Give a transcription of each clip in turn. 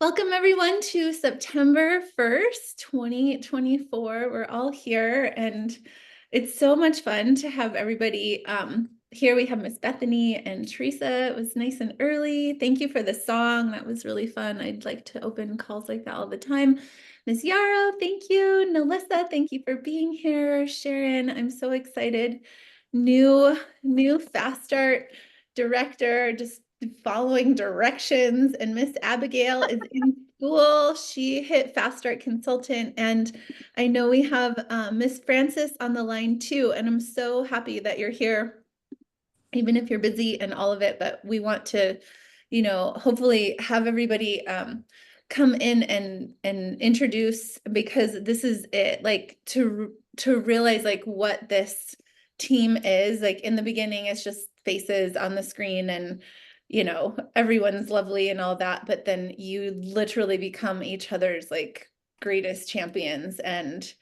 Welcome everyone to September 1st, 2024. We're all here and it's so much fun to have everybody here. We have Miss Bethany and Teresa. It was nice and early. Thank you for the song. That was really fun. I'd like to open calls like that all the time. Miss Yarrow, thank you. Neliza, thank you for being here. Sharon, I'm so excited. New Fast Start director, just following directions, and Miss Abigail is in school. She hit Fast Start Consultant, and I know we have Miss Frances on the line too, and I'm so happy that you're here, even if you're busy and all of it, but we want to, hopefully have everybody come in and introduce, because this is it, like to realize like what this team is. Like in the beginning, it's just faces on the screen and everyone's lovely and all that, but then you literally become each other's like greatest champions. And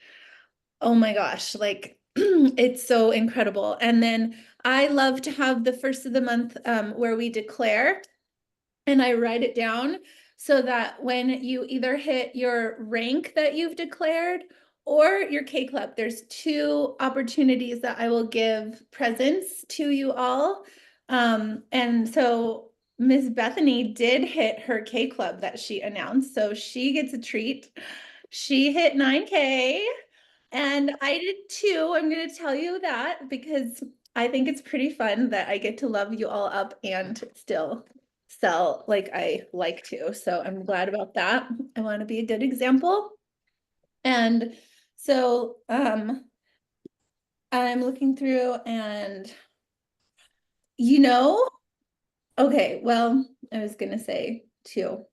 oh my gosh, like it's so incredible. And then I love to have the first of the month where we declare, and I write it down so that when you either hit your rank that you've declared or your K Club, there's two opportunities that I will give presents to you all. And so Miss Bethany did hit her K Club that she announced, so she gets a treat. She hit 9K. And I did too. I'm going to tell you that because I think it's pretty fun that I get to love you all up and still sell like I like to. So I'm glad about that. I want to be a good example. And so I'm looking through and okay, well, I was going to say two.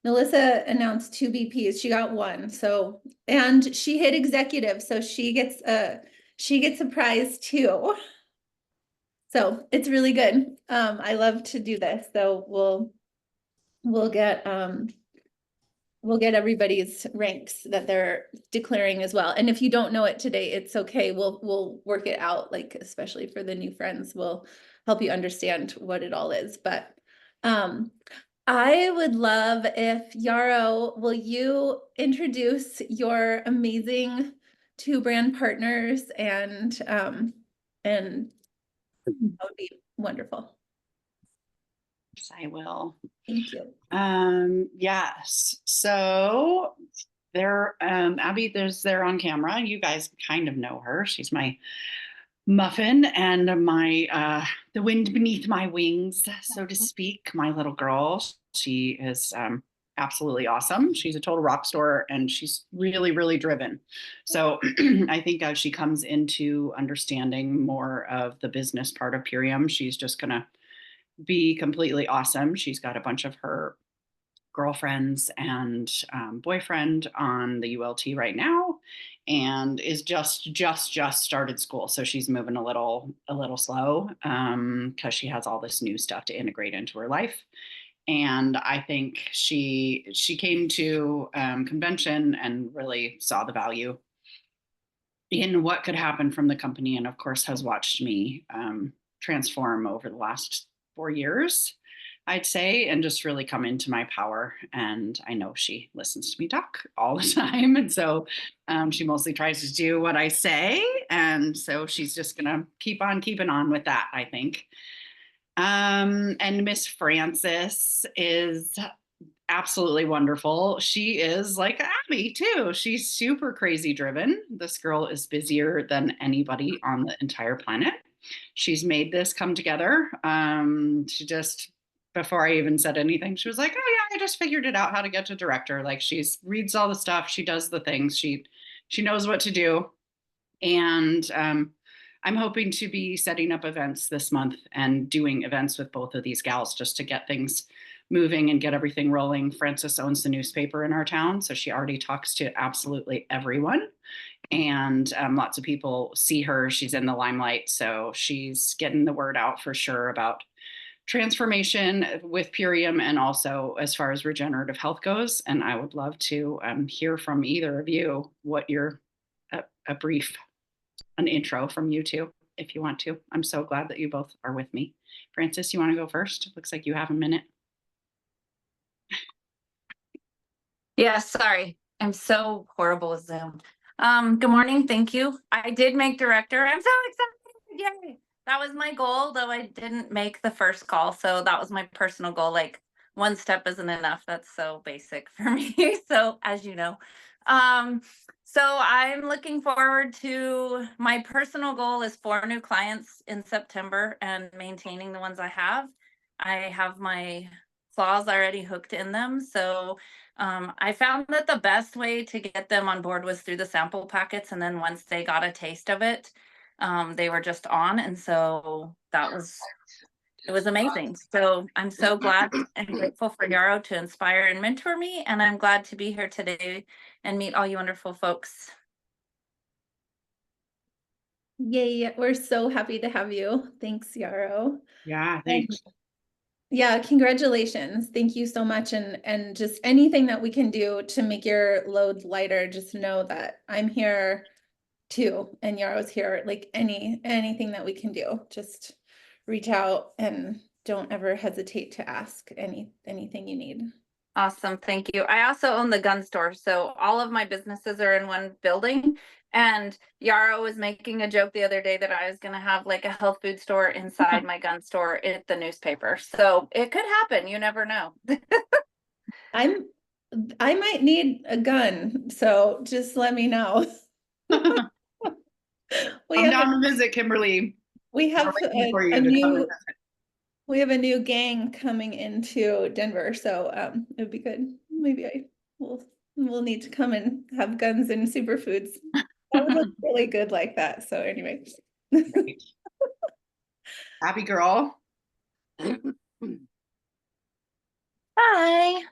Neliza announced two BPs. She got one. So, and she hit executive. So she gets a prize too. So it's really good. I love to do this. So we'll get everybody's ranks that they're declaring as well. And if you don't know it today, it's okay. We'll work it out, like especially for the new friends, we'll help you understand what it all is. But I would love if Yarrow, will you introduce your amazing two brand partners, and that would be wonderful. Yes, I will. Thank you. Yes. So they're Abby, they're on camera. You guys kind of know her. She's my muffin and my the wind beneath my wings, so to speak. My little girl. She is absolutely awesome. She's a total rock star and she's really, really driven. So I think as she comes into understanding more of the business part of Purium, she's just gonna be completely awesome. She's got a bunch of her girlfriends and boyfriend on the ULT right now, and is just started school, so she's moving a little slow because she has all this new stuff to integrate into her life. And I think she came to convention and really saw the value in what could happen from the company, and of course has watched me transform over the last 4 years, I'd say, and just really come into my power. And I know she listens to me talk all the time. And so she mostly tries to do what I say. And so she's just going to keep on keeping on with that, I think. And Miss Frances is absolutely wonderful. She is like Abby too. She's super crazy driven. This girl is busier than anybody on the entire planet. She's made this come together. She just, before I even said anything, she was like, "Oh yeah, I just figured it out how to get to director." Like she reads all the stuff, she does the things, she knows what to do. And I'm hoping to be setting up events this month and doing events with both of these gals just to get things moving and get everything rolling. Frances owns the newspaper in our town, so she already talks to absolutely everyone. And lots of people see her. She's in the limelight, so she's getting the word out for sure about transformation with Purium and also as far as regenerative health goes. And I would love to hear from either of you what your a brief an intro from you two, if you want to. I'm so glad that you both are with me. Frances, you want to go first? Looks like you have a minute. Yeah, sorry. I'm so horrible with Zoom. Good morning. Thank you. I did make director. I'm so excited. Yay. That was my goal, though I didn't make the first call. So that was my personal goal. Like one step isn't enough. That's so basic for me. So as you know. Um, so I'm looking forward to my personal goal is 4 new clients in September and maintaining the ones I have. I have my claws already hooked in them. So I found that the best way to get them on board was through the sample packets. And then once they got a taste of it, they were just on. And so it was amazing. So I'm so glad and grateful for Yarrow to inspire and mentor me. And I'm glad to be here today and meet all you wonderful folks. Yay, we're so happy to have you. Thanks, Yarrow. Yeah, And thanks. yeah, congratulations. Thank you so much. And just anything that we can do to make your load lighter, just know that I'm here too. And Yarrow's here. Like anything that we can do, just reach out and don't ever hesitate to ask anything you need. Awesome. Thank you. I also own the gun store. So all of my businesses are in one building. And Yarrow was making a joke the other day that I was going to have like a health food store inside my gun store at the newspaper. So it could happen. You never know. I might need a gun, so just let me know. We Come have down to visit, Kimberly. we have We're waiting for a you to come and new visit. we have a new gang coming into Denver, so it would be good. Maybe I will need to come and have guns and superfoods. That would look really good like that. So anyway. Great. Happy girl. Hi.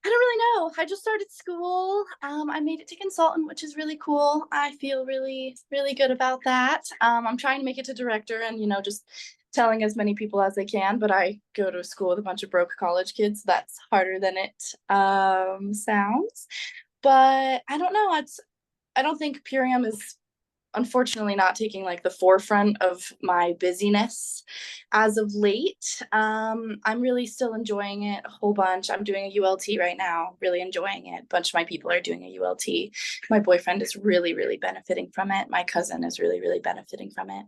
I don't really know. I just started school. I made it to consultant, which is really cool. I feel really, really good about that. I'm trying to make it to director and, just telling as many people as I can, but I go to a school with a bunch of broke college kids. So that's harder than it sounds. But I don't know. I don't think Purium is unfortunately not taking like the forefront of my busyness as of late. I'm really still enjoying it a whole bunch. I'm doing a ULT right now, really enjoying it. A bunch of my people are doing a ULT. My boyfriend is really, really benefiting from it. My cousin is really, really benefiting from it.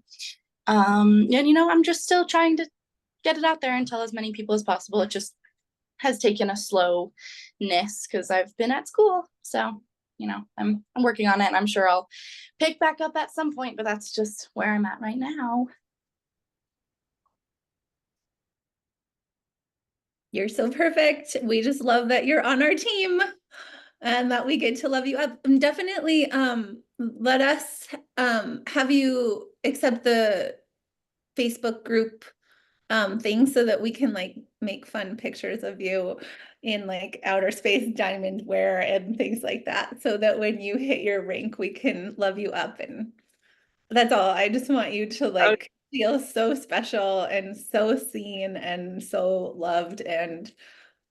And I'm just still trying to get it out there and tell as many people as possible. It just has taken a slowness because I've been at school. So I'm working on it and I'm sure I'll pick back up at some point, but that's just where I'm at right now. You're so perfect. We just love that you're on our team and that we get to love you up. And definitely let us have you accept the Facebook group thing so that we can like make fun pictures of you in like outer space diamond wear and things like that, so that when you hit your rank we can love you up. And that's all. I just want you to like feel so special and so seen and so loved. And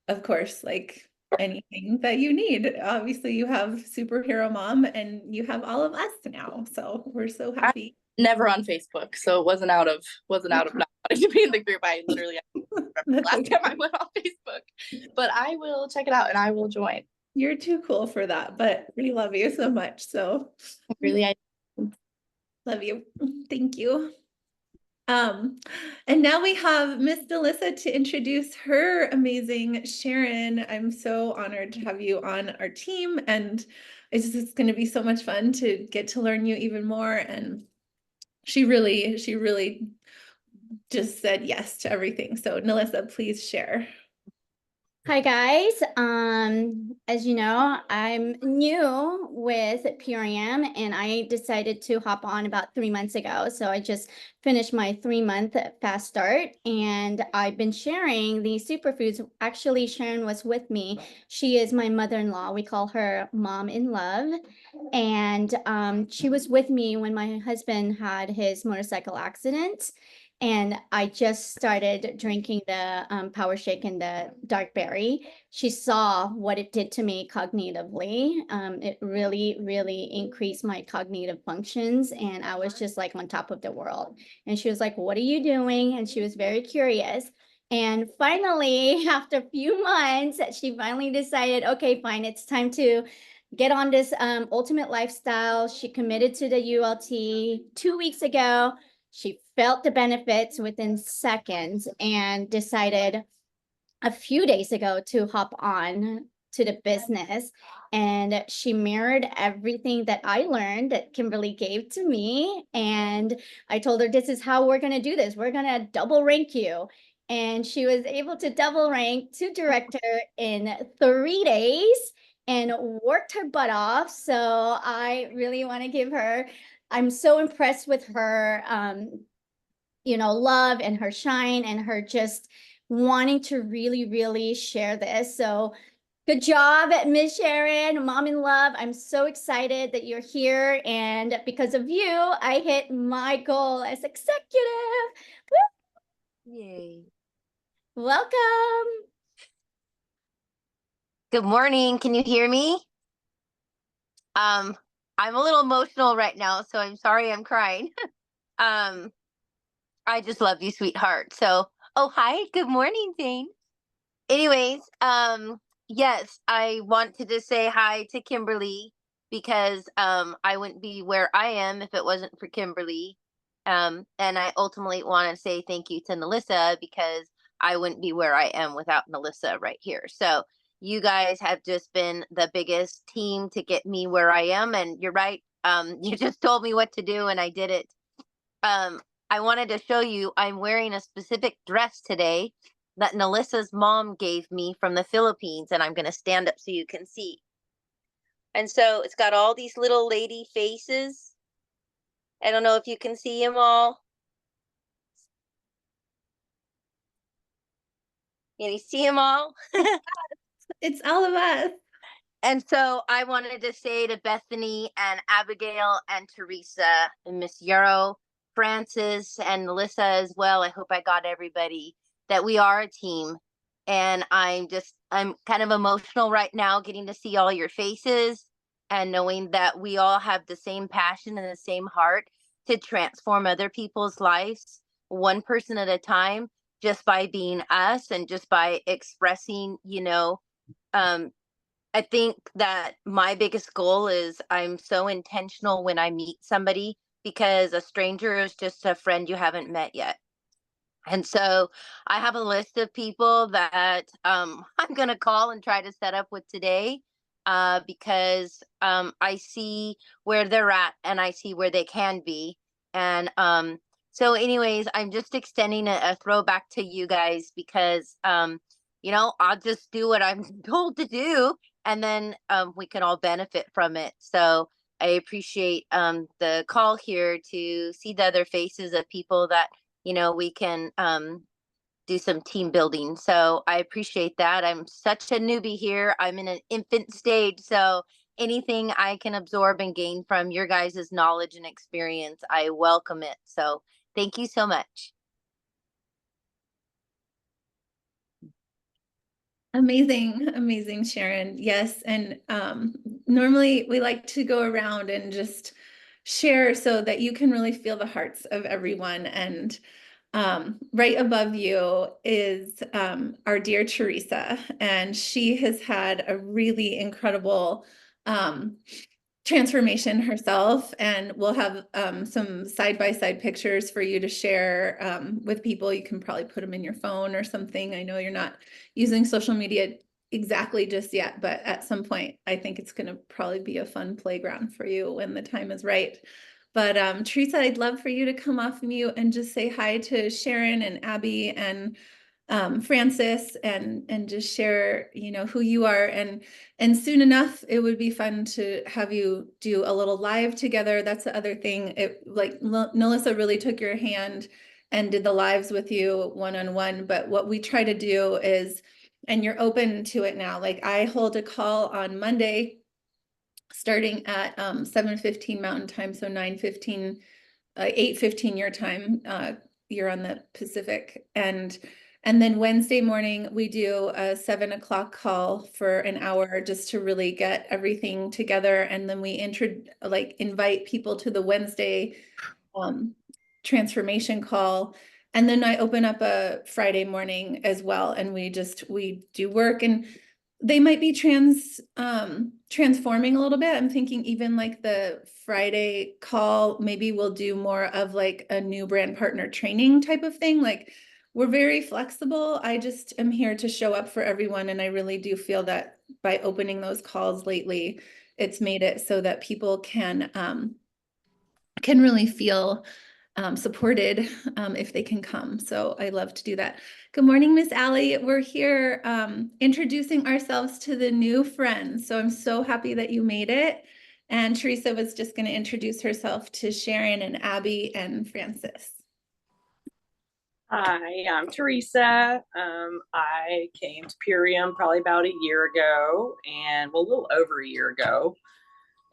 of course, like anything that you need, obviously you have superhero mom and you have all of us now, so we're so happy. Never on Facebook, so it wasn't out of not wanting to be in the group. I literally last time I went on Facebook, but I will check it out and I will join. You're too cool for that, but we love you so much. So really, I love you. Thank you. And now we have Miss Neliza to introduce her amazing Sharon. I'm so honored to have you on our team, and it's going to be so much fun to get to learn you even more. And she really just said yes to everything. So Neliza, please share. Hi guys, as you know, I'm new with Purium and I decided to hop on about 3 months ago. So I just finished my 3-month fast start and I've been sharing these superfoods. Actually, Sharon was with me. She is my mother-in-law. We call her Mom in Love. And she was with me when my husband had his motorcycle accident. And I just started drinking the Power Shake and the Dark Berry. She saw what it did to me cognitively. It really, really increased my cognitive functions. And I was just like on top of the world. And she was like, "What are you doing?" And she was very curious. And finally, after a few months, she finally decided, okay, fine, it's time to get on this ultimate lifestyle. She committed to the ULT 2 weeks ago. She felt the benefits within seconds and decided a few days ago to hop on to the business. And she mirrored everything that I learned that Kimberly gave to me. And I told her, this is how we're going to do this. We're going to double rank you. And she was able to double rank to director in 3 days and worked her butt off. So I really want to give her, I'm so impressed with her, love and her shine and her just wanting to really, really share this. So good job, Miss Sharon, Mom in Love. I'm so excited that you're here. And because of you, I hit my goal as executive. Woo! Yay. Welcome. Good morning. Can you hear me? I'm a little emotional right now, so I'm sorry I'm crying. I just love you, sweetheart. So, oh, hi. Good morning, Zane. Anyways, yes, I want to just say hi to Kimberly because I wouldn't be where I am if it wasn't for Kimberly. And I ultimately want to say thank you to Neliza because I wouldn't be where I am without Neliza right here. So you guys have just been the biggest team to get me where I am. And you're right. You just told me what to do and I did it. I wanted to show you I'm wearing a specific dress today that Neliza's mom gave me from the Philippines, and I'm going to stand up so you can see. And so it's got all these little lady faces. I don't know if you can see them all. Can you see them all? It's all of us. And so I wanted to say to Bethany and Abigail and Teresa and Miss Yarrow, Francis and Neliza as well. I hope I got everybody, that we are a team. And I'm kind of emotional right now getting to see all your faces and knowing that we all have the same passion and the same heart to transform other people's lives, one person at a time, just by being us and just by expressing, I think that my biggest goal is I'm so intentional when I meet somebody because a stranger is just a friend you haven't met yet. And so I have a list of people that I'm going to call and try to set up with today because I see where they're at and I see where they can be. And so anyways, I'm just extending a throwback to you guys because, I'll just do what I'm told to do and then we can all benefit from it. So I appreciate the call here to see the other faces of people that we can do some team building. So I appreciate that. I'm such a newbie here. I'm in an infant stage. So anything I can absorb and gain from your guys' knowledge and experience, I welcome it. So thank you so much. Amazing, Sharon. Yes. And normally we like to go around and just share so that you can really feel the hearts of everyone. And right above you is our dear Teresa, and she has had a really incredible transformation herself, and we'll have some side-by-side pictures for you to share with people. You can probably put them in your phone or something. I know you're not using social media exactly just yet, but at some point I think it's going to probably be a fun playground for you when the time is right. But Teresa, I'd love for you to come off mute and just say hi to Sharon and Abby and Francis and just share, who you are. And soon enough, it would be fun to have you do a little live together. That's the other thing. Neliza really took your hand and did the lives with you one-on-one. But what we try to do is, and you're open to it now, like I hold a call on Monday starting at 7:15 Mountain Time, so 9:15, 8:15 your time. You're on the Pacific, and then Wednesday morning we do a 7 o'clock call for an hour just to really get everything together, and then we invite people to the Wednesday transformation call. And then I open up a Friday morning as well. And we do work, and they might be transforming a little bit. I'm thinking even like the Friday call, maybe we'll do more of like a new brand partner training type of thing. Like, we're very flexible. I just am here to show up for everyone. And I really do feel that by opening those calls lately, it's made it so that people can really feel supported if they can come. So I love to do that. Good morning, Miss Allie. We're here introducing ourselves to the new friends. So I'm so happy that you made it. And Teresa was just going to introduce herself to Sharon and Abby and Francis. Hi, I'm Teresa. I came to Purium probably about a year ago, and well, a little over a year ago.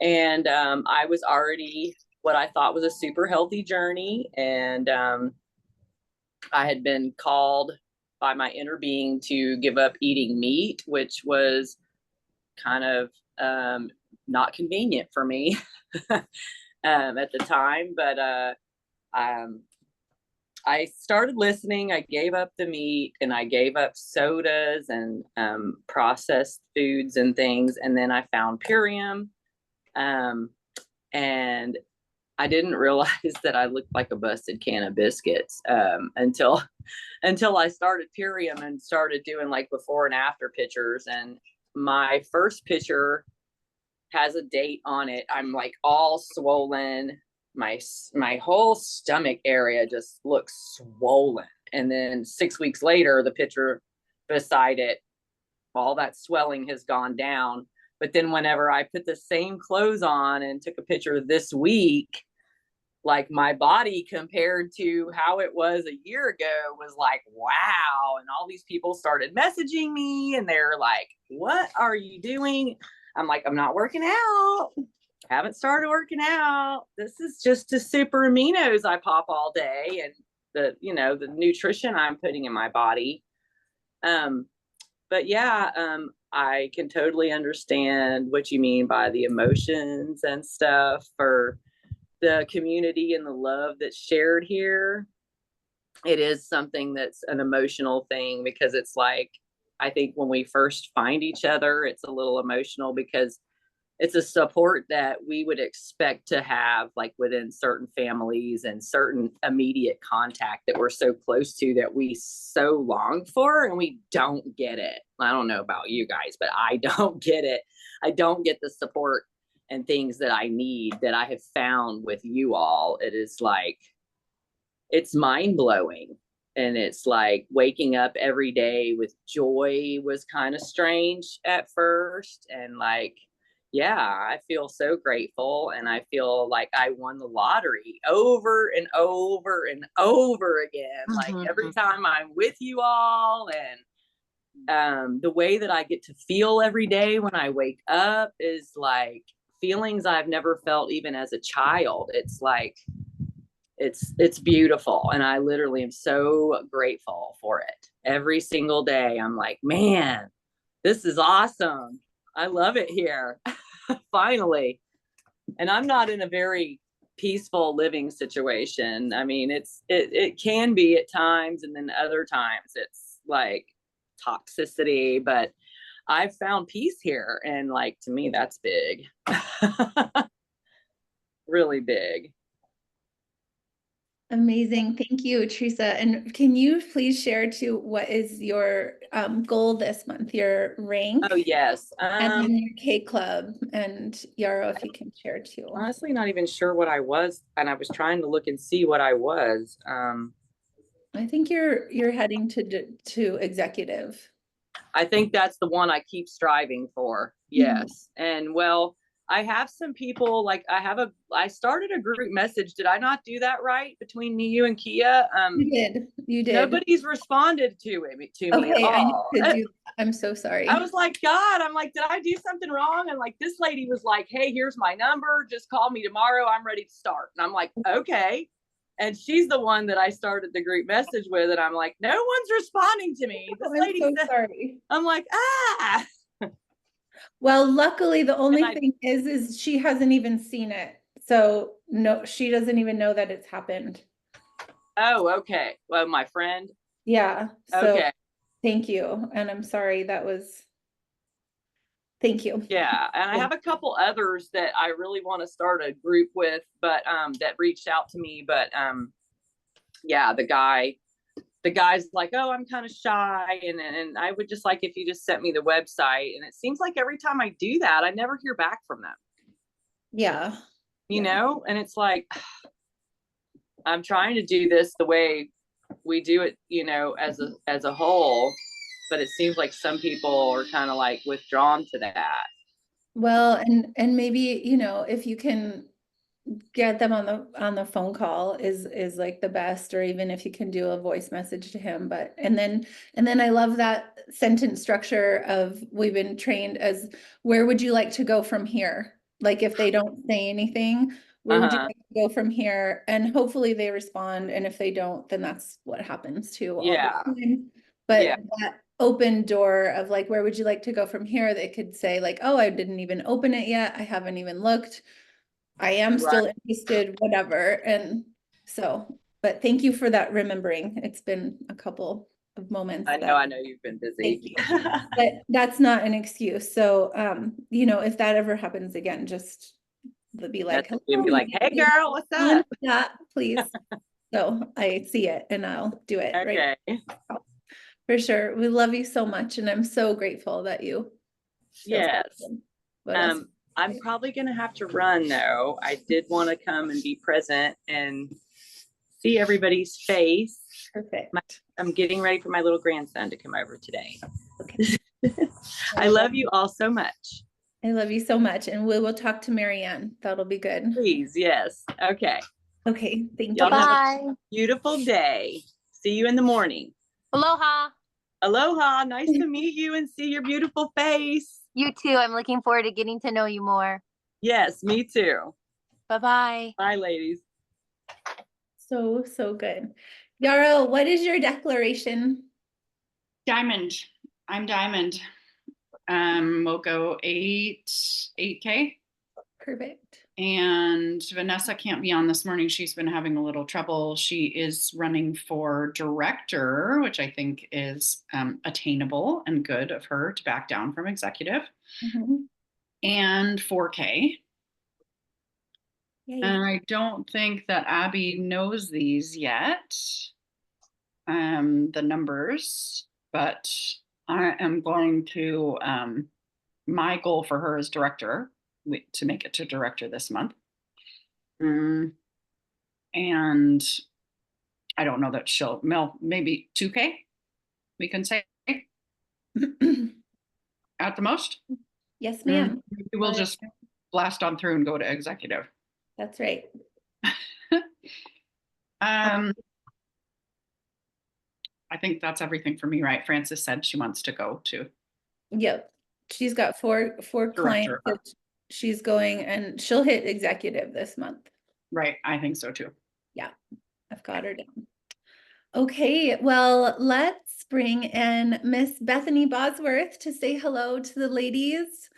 And I was already what I thought was a super healthy journey. And I had been called by my inner being to give up eating meat, which was kind of not convenient for me at the time. But I started listening. I gave up the meat, and I gave up sodas and processed foods and things. And then I found Purium. And I didn't realize that I looked like a busted can of biscuits until I started Purium and started doing like before and after pictures. And my first picture has a date on it. I'm like all swollen. My whole stomach area just looks swollen. And then 6 weeks later, the picture beside it, all that swelling has gone down. But then whenever I put the same clothes on and took a picture this week, like my body compared to how it was a year ago was like, wow. And all these people started messaging me, and they're like, what are you doing? I'm like, I'm not working out. Haven't started working out. This is just the super aminos I pop all day, and the nutrition I'm putting in my body. But yeah, I can totally understand what you mean by the emotions and stuff for the community and the love that's shared here. It is something that's an emotional thing, because it's like, I think when we first find each other, it's a little emotional because it's a support that we would expect to have like within certain families and certain immediate contact that we're so close to, that we so long for, and we don't get it. I don't know about you guys, but I don't get it. I don't get the support and things that I need that I have found with you all. It is like, it's mind blowing. And it's like waking up every day with joy was kind of strange at first. And like, yeah, I feel so grateful, and I feel like I won the lottery over and over and over again. Like every time I'm with you all, and the way that I get to feel every day when I wake up is like feelings I've never felt even as a child. It's like, it's beautiful. And I literally am so grateful for it. Every single day, I'm like, man, this is awesome. I love it here. Finally. And I'm not in a very peaceful living situation. I mean, it can be at times, and then other times it's like toxicity, but I've found peace here. And like, to me, that's big. Really big. Amazing. Thank you, Teresa. And can you please share too, what is your goal this month, your rank? Oh, yes. And then your K Club, and Yarrow, if you can share too. Honestly, not even sure what I was. And I was trying to look and see what I was. I think you're heading to executive. I think that's the one I keep striving for. Yes. And well, I have some people, like I started a group message. Did I not do that right between me, you, and Kia? You did. Nobody's responded to me at all. I'm so sorry. I was like, God, I'm like, did I do something wrong? And like, this lady was like, hey, here's my number. Just call me tomorrow. I'm ready to start. And I'm like, okay. And she's the one that I started the group message with. And I'm like, no one's responding to me. This lady said, sorry. I'm like, ah. Well, luckily, the only thing is she hasn't even seen it. So no, she doesn't even know that it's happened. Oh, okay. Well, my friend. Yeah, so Okay. thank you. And I'm sorry thank you. Yeah. And I have a couple others that I really want to start a group with, but that reached out to me. But yeah, the guy's like, oh, I'm kind of shy. And I would just like if you just sent me the website. And it seems like every time I do that, I never hear back from them. Yeah. You know, and it's like, I'm trying to do this the way we do it, you know, as a whole, but it seems like some people are kind of like withdrawn to that. Well, and maybe, you know, if you can get them on the phone call is like the best, or even if you can do a voice message to him. But and then I love that sentence structure of we've been trained as where would you like to go from here? Like if they don't say anything, where would you like to go from here? And hopefully they respond. And if they don't, then that's what happens too all Yeah. the time. But Yeah. that open door of like, where would you like to go from here? They could say like, oh, I didn't even open it yet. I haven't even looked. I am still interested, whatever. And so, but thank you for that remembering. It's been a couple of moments. I know you've been busy. But that's not an excuse. So, you know, if that ever happens again, just be like, you'd be like, hey girl, what's up? That, please. So I see it and I'll do it. Okay. Right. For sure. We love you so much. And I'm so grateful that you. Yes. I'm probably going to have to run though. I did want to come and be present and see everybody's face. Perfect. I'm getting ready for my little grandson to come over today. Okay. I love you all so much. I love you so much. And we will talk to Marianne. That'll be good. Please. Yes. Okay. Okay. Thank Y'all you. have a beautiful day. See you in the morning. Aloha. Aloha. Nice to meet you and see your beautiful face. You too. I'm looking forward to getting to know you more. Yes, me too. Bye-bye. Bye, ladies. So good. Yarrow, what is your declaration? Diamond. I'm diamond. We'll go 8K. Perfect. And Vanessa can't be on this morning. She's been having a little trouble. She is running for director, which I think is attainable and good of her to back down from executive. And 4K. Yay. And I don't think that Abby knows these yet, the numbers, but I am going to, my goal for her is director, to make it to director this month. And I don't know that she'll, maybe 2K, we can say at the most. Yes, ma'am. We'll just blast on through and go to executive. That's right. I think that's everything for me, right? Frances said she wants to go to. Yep. She's got four clients that she's going, and she'll hit executive this month. Right. I think so too. Yeah. I've got her down. Okay. Well, let's bring in Miss Bethany Bosworth to say hello to the ladies.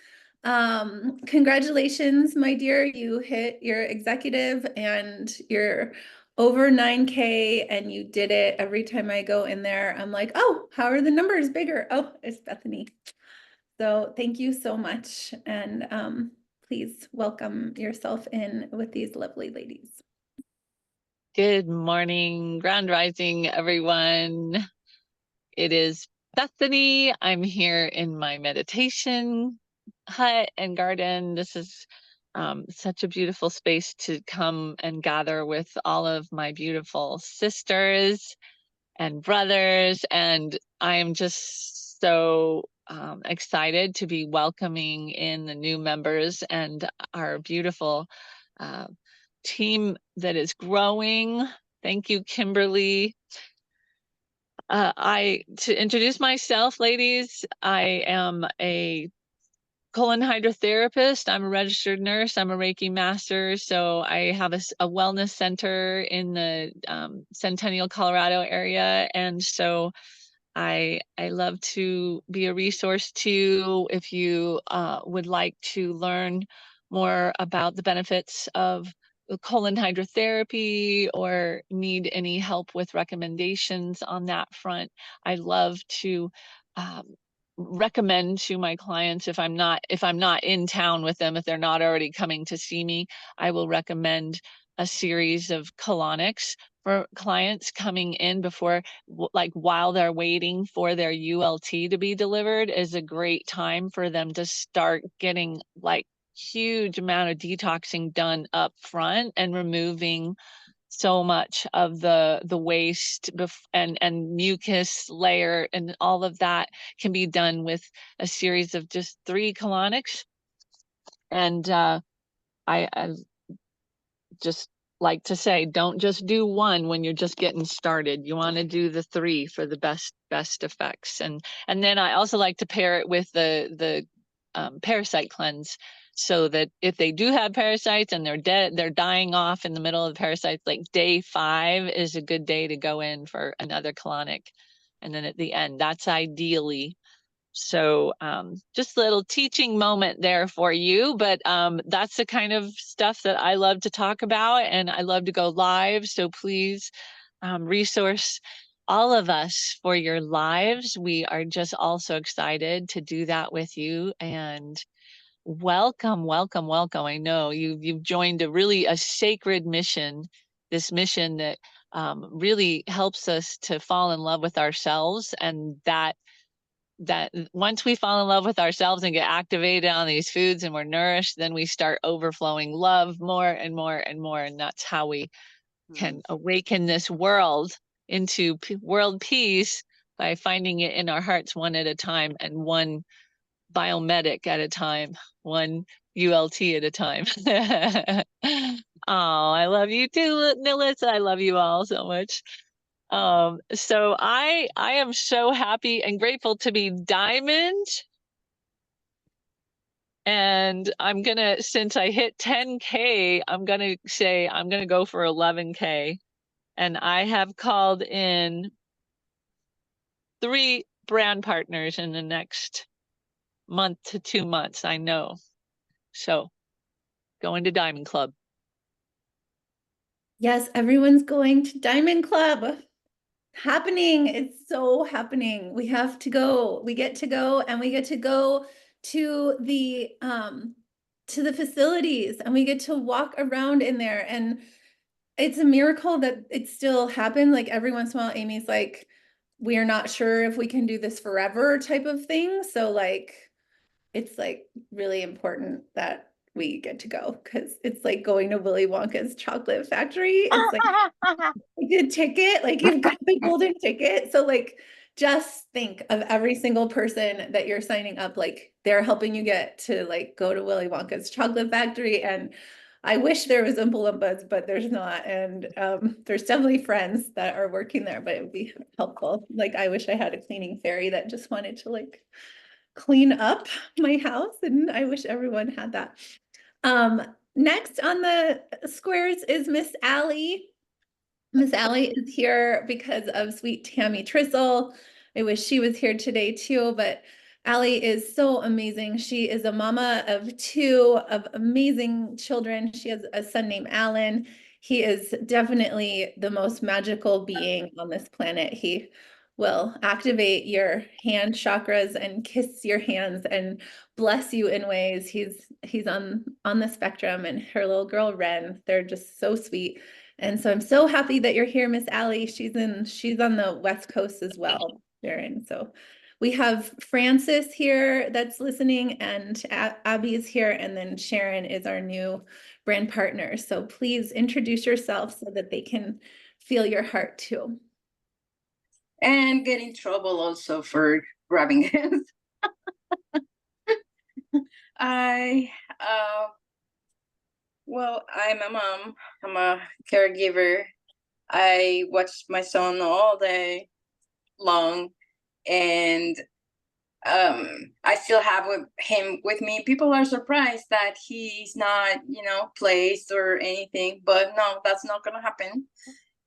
Congratulations, my dear. You hit your executive and you're over 9K and you did it. Every time I go in there, I'm like, oh, how are the numbers bigger? Oh, it's Bethany. So thank you so much. And please welcome yourself in with these lovely ladies. Good morning, Grand Rising, everyone. It is Bethany. I'm here in my meditation hut and garden. This is such a beautiful space to come and gather with all of my beautiful sisters and brothers. And I am just so excited to be welcoming in the new members and our beautiful team that is growing. Thank you, Kimberly. To introduce myself, ladies, I am a colon hydrotherapist. I'm a registered nurse. I'm a Reiki master. So I have a wellness center in the Centennial, Colorado area. And so I love to be a resource to you if you would like to learn more about the benefits of colon hydrotherapy or need any help with recommendations on that front, I love to recommend to my clients, if I'm not in town with them, if they're not already coming to see me, I will recommend a series of colonics for clients coming in before, like while they're waiting for their ULT to be delivered, is a great time for them to start getting like huge amount of detoxing done up front and removing so much of the waste and mucus layer, and all of that can be done with a series of just 3 colonics. And I just like to say, don't just do one when you're just getting started. You want to do the 3 for the best effects. And then I also like to pair it with the parasite cleanse, so that if they do have parasites and they're dying off in the middle of the parasites, like day 5 is a good day to go in for another colonic. And then at the end, that's ideally. So just a little teaching moment there for you, but that's the kind of stuff that I love to talk about, and I love to go live. So please resource all of us for your lives. We are just all so excited to do that with you. And welcome, welcome, welcome. I know you've joined a sacred mission, this mission that really helps us to fall in love with ourselves, and that once we fall in love with ourselves and get activated on these foods and we're nourished, then we start overflowing love more and more and more. And that's how we can awaken this world into world peace, by finding it in our hearts one at a time, and one biomedic at a time, one ULT at a time. Oh, I love you too, Neliza. I love you all so much. So I am so happy and grateful to be Diamond. And I'm gonna, since I hit 10K, I'm gonna say I'm gonna go for 11K. And I have called in 3 brand partners in the next month to 2 months, I know. So going to Diamond Club. Yes, everyone's going to Diamond Club. Happening. It's so happening. We have to go. We get to go, and we get to go to the facilities, and we get to walk around in there. And it's a miracle that it still happened. Like every once in a while, Amy's like, we are not sure if we can do this forever type of thing. So like, it's like really important that we get to go, because it's like going to Willy Wonka's chocolate factory. It's like a good ticket, like you've got the golden ticket. So like, just think of every single person that you're signing up, like they're helping you get to like go to Willy Wonka's chocolate factory. And I wish there was Oompa Loompas, but there's not. And there's definitely friends that are working there, but it would be helpful. Like I wish I had a cleaning fairy that just wanted to like clean up my house, and I wish everyone had that. Next on the squares is Miss Allie. Miss Allie is here because of sweet Tammy Trissel. I wish she was here today too, but Allie is so amazing. She is a mama of 2 of amazing children. She has a son named Alan. He is definitely the most magical being on this planet. He will activate your hand chakras and kiss your hands and bless you in ways. He's on the spectrum, and her little girl Ren, they're just so sweet. And so I'm so happy that you're here, Miss Allie. She's on the West Coast as well, Sharon. So we have Francis here that's listening, and Abby is here, and then Sharon is our new brand partner. So please introduce yourself so that they can feel your heart too. And get in trouble also for grabbing hands. Well, I'm a mom. I'm a caregiver. I watch my son all day long, and I still have him with me. People are surprised that he's not, placed or anything, but no, that's not gonna happen.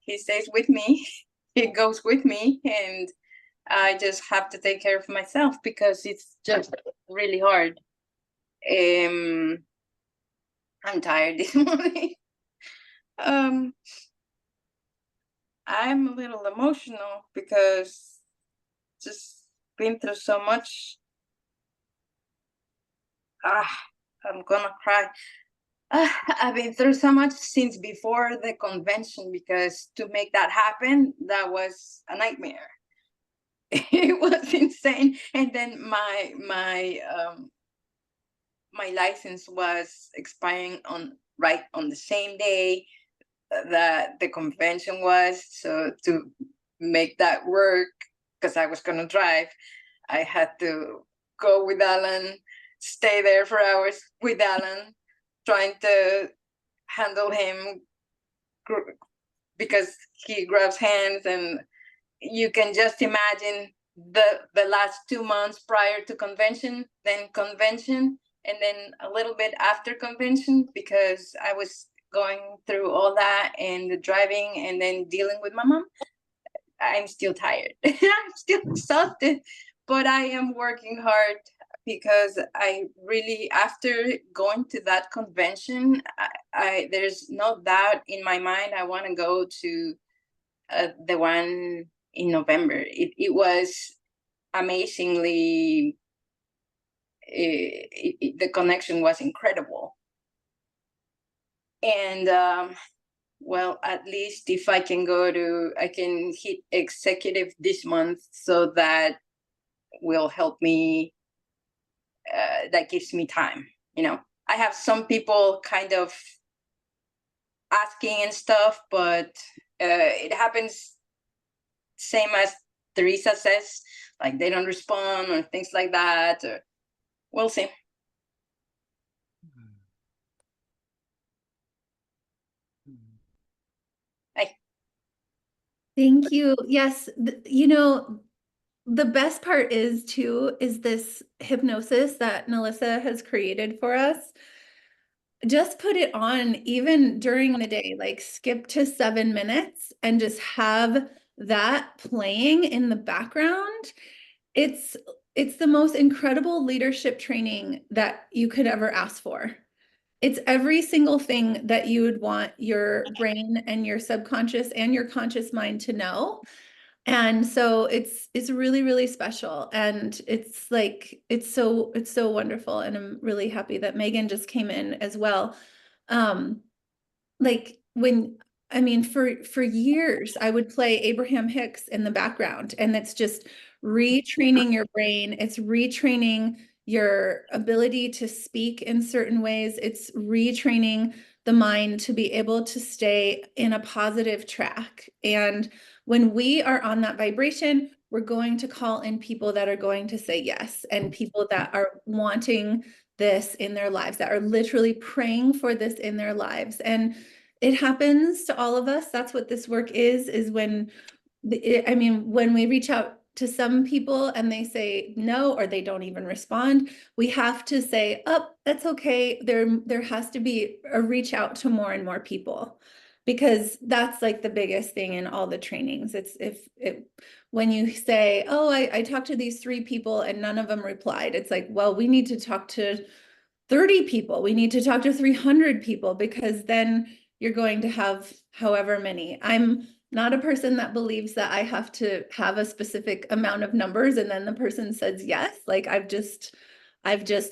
He stays with me. He goes with me, and I just have to take care of myself because it's just really hard. I'm tired this morning. Um, I'm a little emotional because just been through so much. I'm gonna cry. I've been through so much since before the convention, because to make that happen, that was a nightmare. It was insane. And then my license was expiring right on the same day that the convention was. So to make that work, because I was gonna drive, I had to go with Alan, stay there for hours with Alan, trying to handle him because he grabs hands, and you can just imagine the last 2 months prior to convention, then convention, and then a little bit after convention, because I was going through all that and the driving and then dealing with my mom. I'm still tired. I'm still exhausted, but I am working hard, because I really, after going to that convention, I there's no doubt in my mind I want to go to the one in November. It was amazingly, the connection was incredible. And well, at least if I can I can hit executive this month, so that will help me. That gives me time. I have some people kind of asking and stuff, but it happens same as Teresa says, like they don't respond or things like that. Or we'll see. Hey. Thank you. Yes, the best part is this hypnosis that Neliza has created for us. Just put it on even during the day, like skip to 7 minutes and just have that playing in the background. It's the most incredible leadership training that you could ever ask for. It's every single thing that you would want your brain and your subconscious and your conscious mind to know. And so it's really, really special. And it's like, it's so wonderful. And I'm really happy that Megan just came in as well. Like for years I would play Abraham Hicks in the background, and it's just retraining your brain. It's retraining your ability to speak in certain ways. It's retraining the mind to be able to stay in a positive track. And when we are on that vibration, we're going to call in people that are going to say yes, and people that are wanting this in their lives, that are literally praying for this in their lives. And it happens to all of us. That's what this work is when when we reach out to some people and they say no, or they don't even respond, we have to say, oh, that's okay. There has to be a reach out to more and more people, because that's like the biggest thing in all the trainings. It's when you say, oh, I talked to these 3 people and none of them replied. It's like, well, we need to talk to 30 people. We need to talk to 300 people, because then you're going to have however many. I'm not a person that believes that I have to have a specific amount of numbers and then the person says yes. Like I've just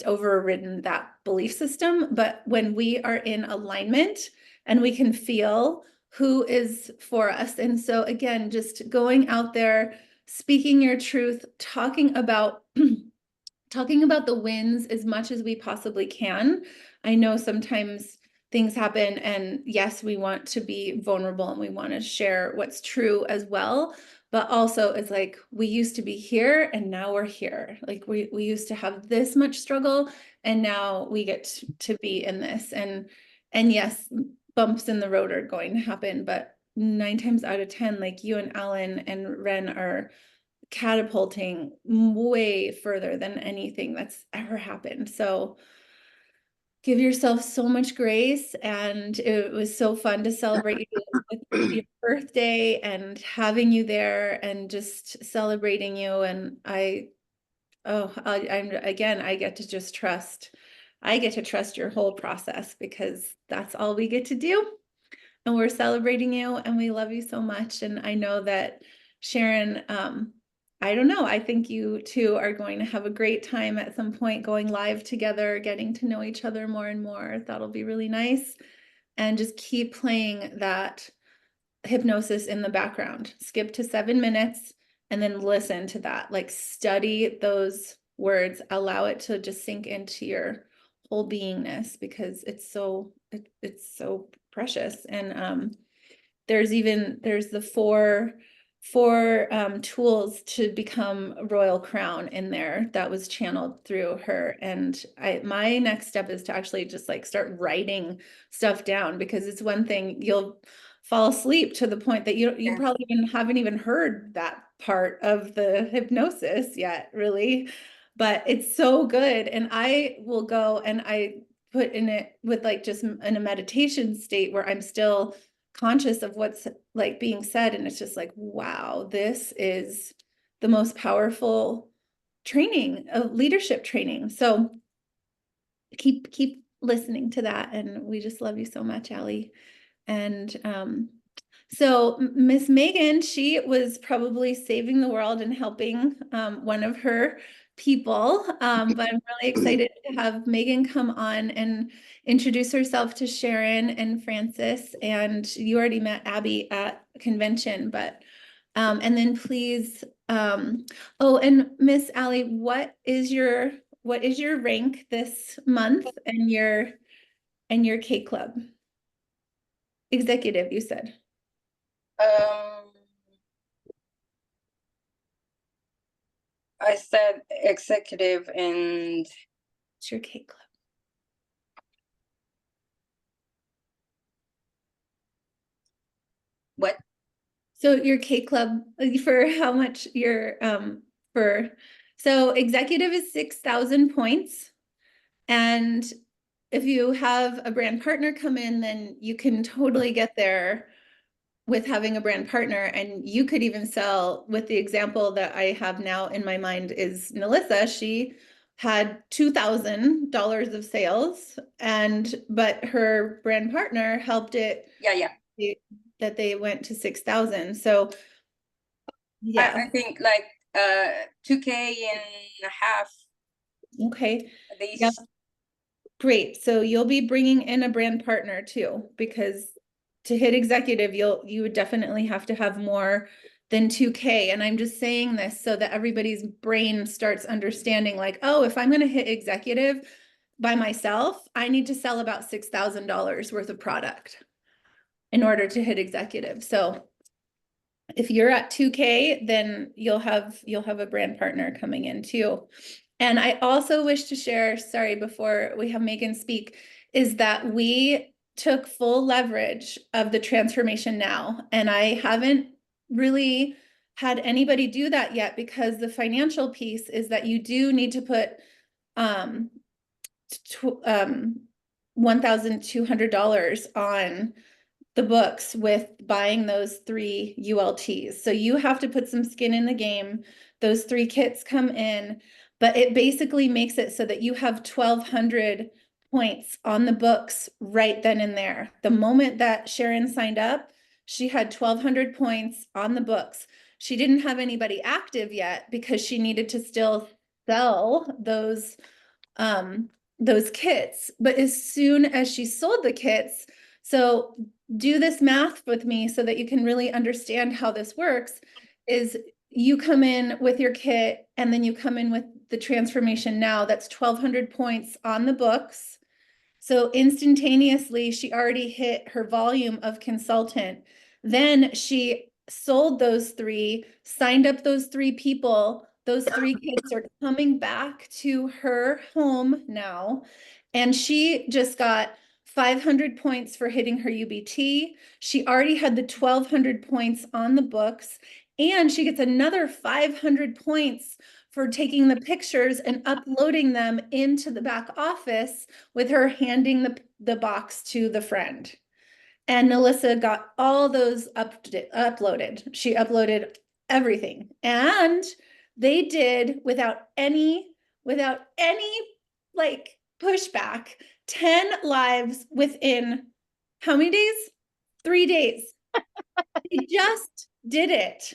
overridden that belief system. But when we are in alignment and we can feel who is for us. And so again, just going out there, speaking your truth, talking about the wins as much as we possibly can. I know sometimes things happen, and yes, we want to be vulnerable and we want to share what's true as well. But also it's like, we used to be here and now we're here. Like we used to have this much struggle and now we get to be in this. And yes, bumps in the road are going to happen, but 9 times out of 10, like you and Alan and Ren are catapulting way further than anything that's ever happened. So give yourself so much grace. And it was so fun to celebrate you with your birthday and having you there and just celebrating you. And I get to just trust. I get to trust your whole process, because that's all we get to do. and we're celebrating you, and we love you so much. And I know that Sharon, I don't know, I think you two are going to have a great time at some point going live together, getting to know each other more and more. That'll be really nice. And just keep playing that hypnosis in the background. Skip to 7 minutes and then listen to that. Like, study those words, allow it to just sink into your whole beingness, because it's so precious. And there's the four tools to become a royal crown in there that was channeled through her. And my next step is to actually just like start writing stuff down, because it's one thing you'll fall asleep to the point that you probably haven't even heard that part of the hypnosis yet, really. But it's so good. And I will go and I put in it with like just in a meditation state where I'm still conscious of what's like being said. And it's just like, wow, this is the most powerful training, leadership training. So keep listening to that. And we just love you so much, Allie. And so Miss Megan, she was probably saving the world and helping one of her people. But I'm really excited to have Megan come on and introduce herself to Sharon and Francis. And you already met Abby at convention, but and then please, oh, and Miss Allie, what is your rank this month and your K Club? Executive, you said. I said executive, and It's your K Club. what? So your K Club, for how much your so executive is 6,000 points. And if you have a brand partner come in, then you can totally get there with having a brand partner. And you could even sell, with the example that I have now in my mind is Neliza. She had $2,000 of sales, but her brand partner helped it. Yeah. That they went to 6,000. So yeah, I think like 2K and a half. Okay. These. Yep. Great. So you'll be bringing in a brand partner too, because to hit executive, you would definitely have to have more than 2K. And I'm just saying this so that everybody's brain starts understanding, like, oh, if I'm going to hit executive by myself, I need to sell about $6,000 worth of product in order to hit executive. So if you're at 2K, then you'll have a brand partner coming in too. And I also wish to share, sorry, before we have Megan speak, is that we took full leverage of the transformation now. And I haven't really had anybody do that yet, because the financial piece is that you do need to put $1,200 on the books with buying those 3 ULTs. So you have to put some skin in the game. Those 3 kits come in, but it basically makes it so that you have 1,200 points on the books right then and there. The moment that Sharon signed up, she had 1,200 points on the books. She didn't have anybody active yet because she needed to still sell those kits. But as soon as she sold the kits, so do this math with me so that you can really understand how this works, is you come in with your kit and then you come in with the transformation now. That's 1,200 points on the books. So instantaneously, she already hit her volume of consultant. Then she sold those 3, signed up those 3 people. Those 3 kids are coming back to her home now. And she just got 500 points for hitting her UBT. She already had the 1,200 points on the books, and she gets another 500 points for taking the pictures and uploading them into the back office with her handing the box to the friend. And Neliza got all those uploaded. She uploaded everything, and they did without any like pushback, 10 lives within how many days? 3 days. They just did it.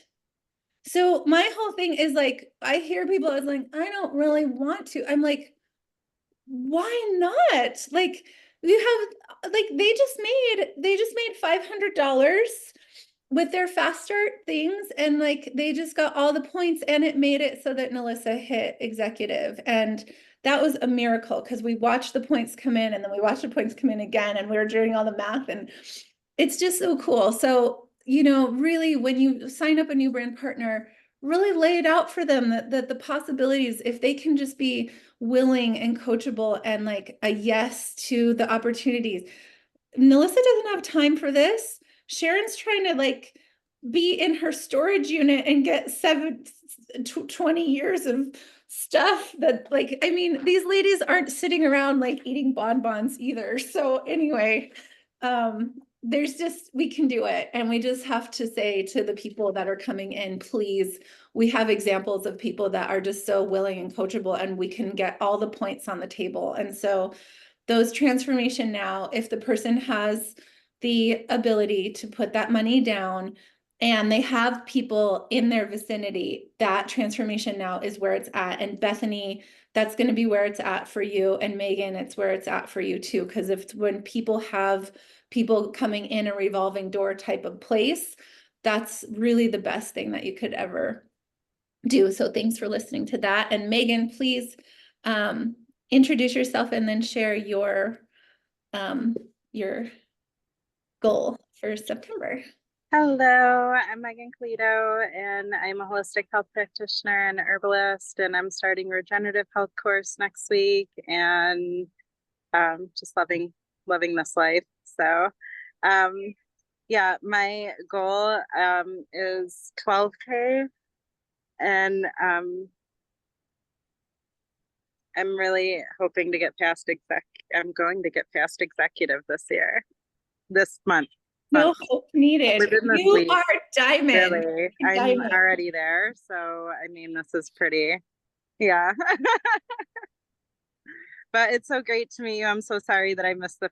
So my whole thing is like, I hear people, I was like, I don't really want to. I'm like, why not? Like, you have, like, they just made $500 with their fast start things, and like they just got all the points, and it made it so that Neliza hit executive. And that was a miracle because we watched the points come in, and then we watched the points come in again, and we were doing all the math, and it's just so cool. So, you know, really, when you sign up a new brand partner, really lay it out for them that the possibilities, if they can just be willing and coachable and like a yes to the opportunities. Neliza doesn't have time for this. Sharon's trying to like be in her storage unit and get 20 years of stuff that, like, I mean, these ladies aren't sitting around like eating bonbons either. So anyway, there's just, we can do it. And we just have to say to the people that are coming in, please, we have examples of people that are just so willing and coachable, and we can get all the points on the table. And so those transformation now, if the person has the ability to put that money down and they have people in their vicinity, that transformation now is where it's at. And Bethany, that's going to be where it's at for you. And Megan, it's where it's at for you too. Because when people have people coming in a revolving door type of place, that's really the best thing that you could ever do. So thanks for listening to that. And Megan, please introduce yourself and then share your goal for September. Hello, I'm Megan Cleto, and I'm a holistic health practitioner and herbalist, and I'm starting a regenerative health course next week, and just loving this life. So yeah, my goal is 12K, and I'm really hoping to get past I'm going to get past executive this month. No hope needed. You week, are diamond. really. Diamond. I'm already there. So, I mean, this is pretty, yeah. But it's so great to meet you. I'm so sorry that I missed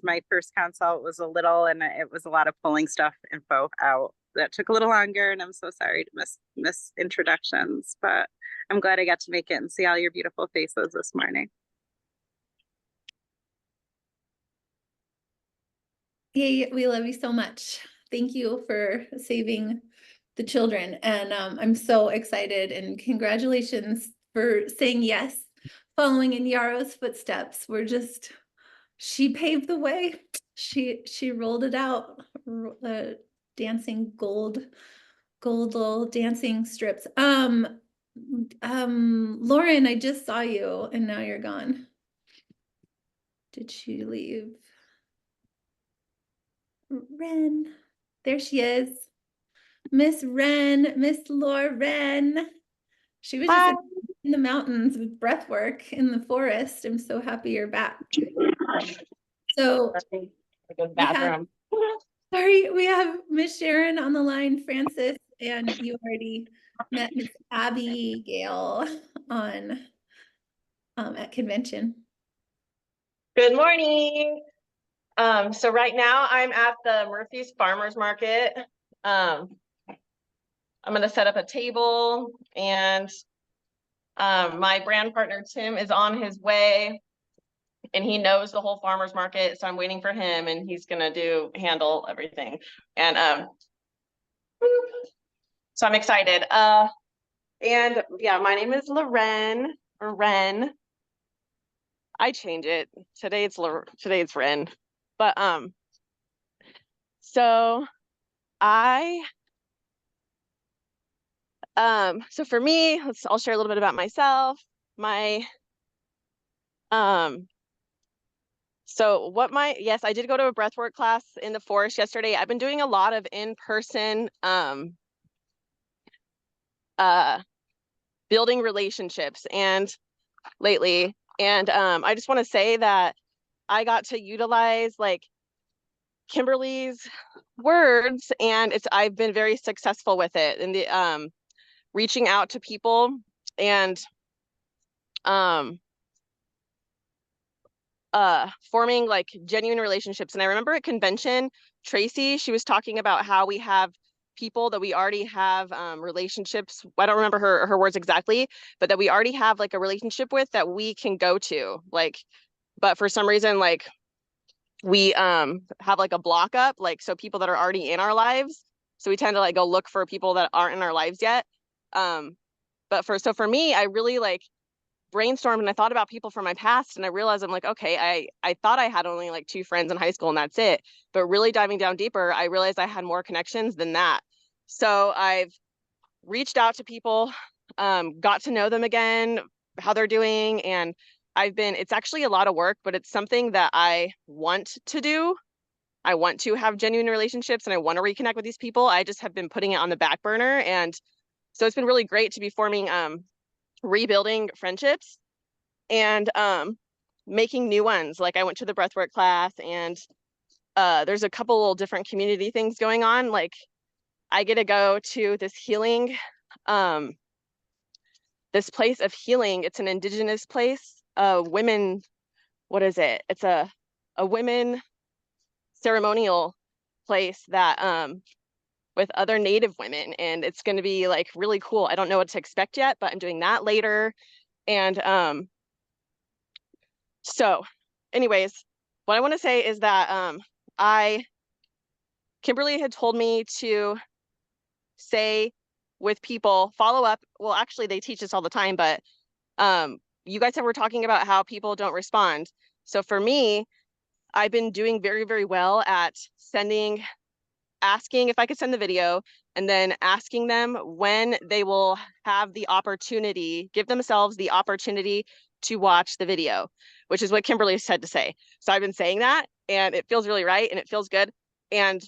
my first consult was a little, and it was a lot of pulling info out that took a little longer. And I'm so sorry to miss introductions, but I'm glad I got to make it and see all your beautiful faces this morning. Yeah, we love you so much. Thank you for saving the children. And I'm so excited, and congratulations for saying yes, following in Yaro's footsteps. She paved the way. She rolled it out, dancing gold little dancing strips. Lauren, I just saw you and now you're gone. Did she leave? Ren, there she is. Miss Lauren. She was just in the mountains with breath work in the forest. I'm so happy you're back. So we have Miss Sharon on the line, Francis, and you already met Miss Abigail on at convention. Good morning. So right now I'm at the Murphy's Farmers Market. I'm going to set up a table, and my brand partner Tim is on his way, and he knows the whole farmers market, so I'm waiting for him, and he's going to handle everything. And so I'm excited. And yeah, my name is Loren, or Ren. I change it. Today it's Ren. But so so for me, I'll share a little bit about myself. Yes, I did go to a breathwork class in the forest yesterday. I've been doing a lot of in-person building relationships lately. And I just want to say that I got to utilize like Kimberly's words, and I've been very successful with it, and the reaching out to people and forming like genuine relationships. And I remember at convention, Tracy, she was talking about how we have people that we already have relationships. I don't remember her words exactly, but that we already have like a relationship with that we can go to. Like, but for some reason, like we have like a block up, like so people that are already in our lives. So we tend to like go look for people that aren't in our lives yet. But for me, I really like brainstormed and I thought about people from my past, and I realized I'm like, okay, I thought I had only like 2 friends in high school and that's it. But really diving down deeper, I realized I had more connections than that. So I've reached out to people, got to know them again, how they're doing. And it's actually a lot of work, but it's something that I want to do. I want to have genuine relationships and I want to reconnect with these people. I just have been putting it on the back burner. And so it's been really great to be forming, rebuilding friendships and making new ones. Like I went to the breathwork class, and there's a couple different community things going on. Like I get to go to this healing, this place of healing. It's an indigenous place, women, what is it? It's a women ceremonial place that with other Native women, and it's going to be like really cool. I don't know what to expect yet, but I'm doing that later. And so anyways, what I want to say is that Kimberly had told me to say with people, follow up. Well, actually they teach us all the time, but you guys were talking about how people don't respond. So for me, I've been doing very, very well at asking if I could send the video, and then asking them when they will have the opportunity, give themselves the opportunity to watch the video, which is what Kimberly said to say. So I've been saying that, and it feels really right, and it feels good. And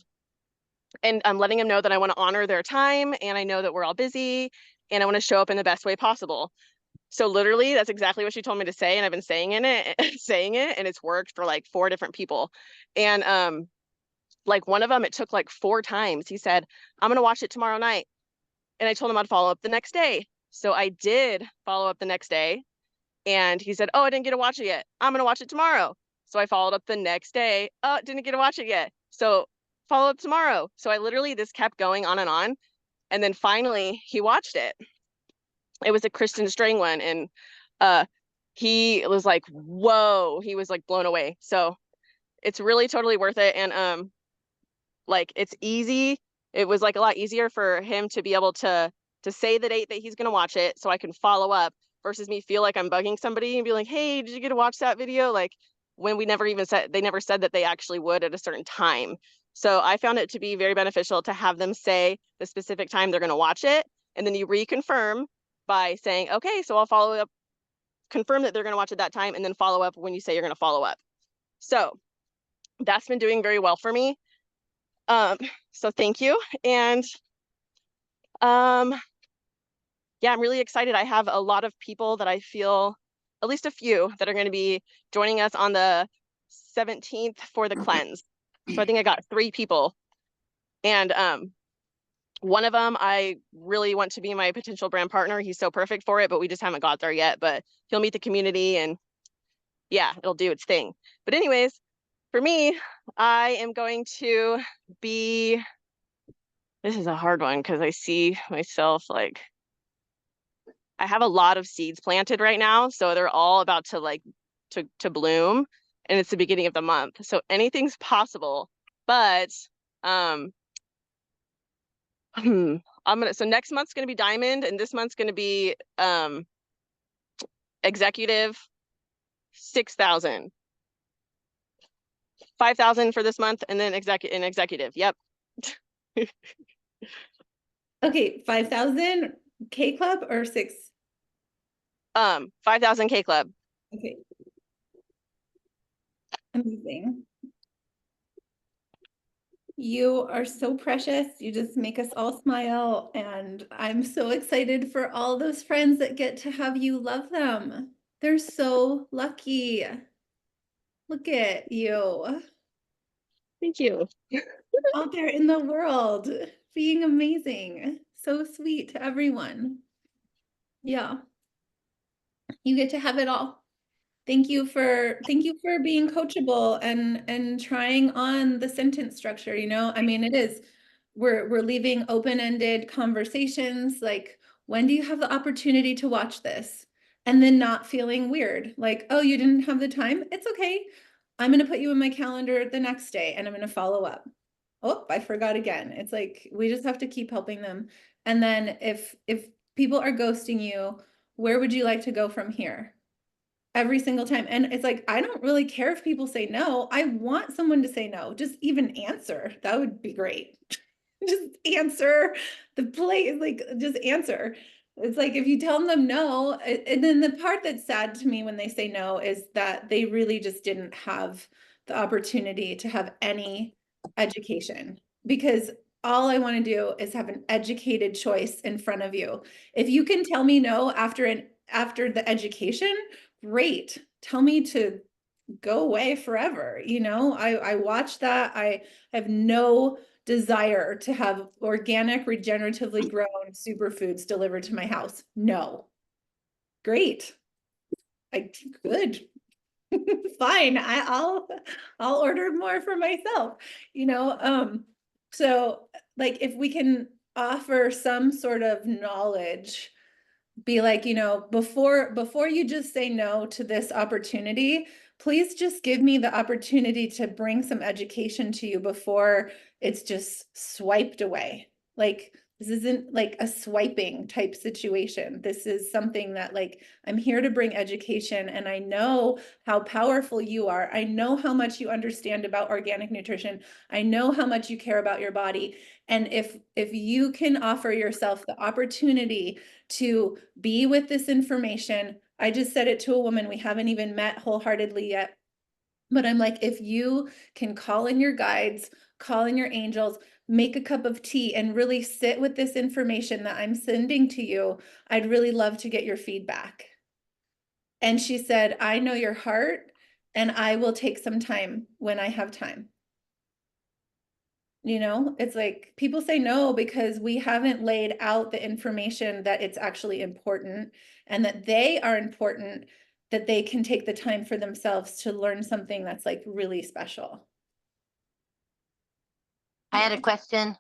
I'm letting them know that I want to honor their time, and I know that we're all busy, and I want to show up in the best way possible. So literally, that's exactly what she told me to say, and I've been saying it, and it's worked for like 4 different people. And like one of them, it took like 4 times. He said, I'm going to watch it tomorrow night. And I told him I'd follow up the next day. So I did follow up the next day. And he said, oh, I didn't get to watch it yet. I'm going to watch it tomorrow. So I followed up the next day. Oh, didn't get to watch it yet. So follow up tomorrow. So I literally, this kept going on and on. And then finally he watched it. It was a Kristen String one. And he was like, whoa, he was like blown away. So it's really totally worth it. And like it's easy. It was like a lot easier for him to be able to say the date that he's going to watch it so I can follow up, versus me feel like I'm bugging somebody and be like, hey, did you get to watch that video? Like when we never even said, they never said that they actually would at a certain time. So I found it to be very beneficial to have them say the specific time they're going to watch it. And then you reconfirm by saying, okay, so I'll follow up, confirm that they're going to watch at that time, and then follow up when you say you're going to follow up. So that's been doing very well for me. So thank you. And yeah, I'm really excited. I have a lot of people that I feel, at least a few, that are going to be joining us on the 17th for the cleanse. So I think I got 3 people. And one of them, I really want to be my potential brand partner. He's so perfect for it, but we just haven't got there yet. But he'll meet the community, and yeah, it'll do its thing. But anyways, for me, I am going to be, this is a hard one because I see myself like, I have a lot of seeds planted right now. So they're all about to like, to bloom, and it's the beginning of the month. So anything's possible, but so next month's going to be diamond, and this month's going to be executive 6,000. 5,000 for this month, and then executive. Yep. Okay, 5,000 K Club or 6? 5,000 K Club. Okay. Amazing. You are so precious. You just make us all smile, and I'm so excited for all those friends that get to have you love them. They're so lucky. Look at you. Thank you. Out there in the world, being amazing. So sweet to everyone. Yeah. You get to have it all. Thank you for being coachable and trying on the sentence structure, you know? I mean, it is, we're leaving open-ended conversations, like, when do you have the opportunity to watch this? And then not feeling weird, like, oh, you didn't have the time? It's okay. I'm gonna put you in my calendar the next day and I'm gonna follow up. Oh, I forgot again. It's like, we just have to keep helping them. And then if people are ghosting you, where would you like to go from here? Every single time. And it's like, I don't really care if people say no. I want someone to say no. Just even answer. That would be great. Just answer the play, like, just answer. It's like, if you tell them no, and then the part that's sad to me when they say no is that they really just didn't have the opportunity to have any education, because all I want to do is have an educated choice in front of you. If you can tell me no after the education, great. Tell me to go away forever. You know, I watch that. I have no desire to have organic, regeneratively grown superfoods delivered to my house. No. Great. Good. Fine. I'll order more for myself, you know? So like, if we can offer some sort of knowledge, be like, you know, before you just say no to this opportunity, please just give me the opportunity to bring some education to you before it's just swiped away. Like, this isn't like a swiping type situation. This is something that, like, I'm here to bring education, and I know how powerful you are. I know how much you understand about organic nutrition. I know how much you care about your body. And if you can offer yourself the opportunity to be with this information, I just said it to a woman we haven't even met wholeheartedly yet, but I'm like, if you can call in your guides, call in your angels, make a cup of tea, and really sit with this information that I'm sending to you, I'd really love to get your feedback. And she said, I know your heart, and I will take some time when I have time. You know, it's like, people say no because we haven't laid out the information that it's actually important, and that they are important, that they can take the time for themselves to learn something that's like really special. I had a question.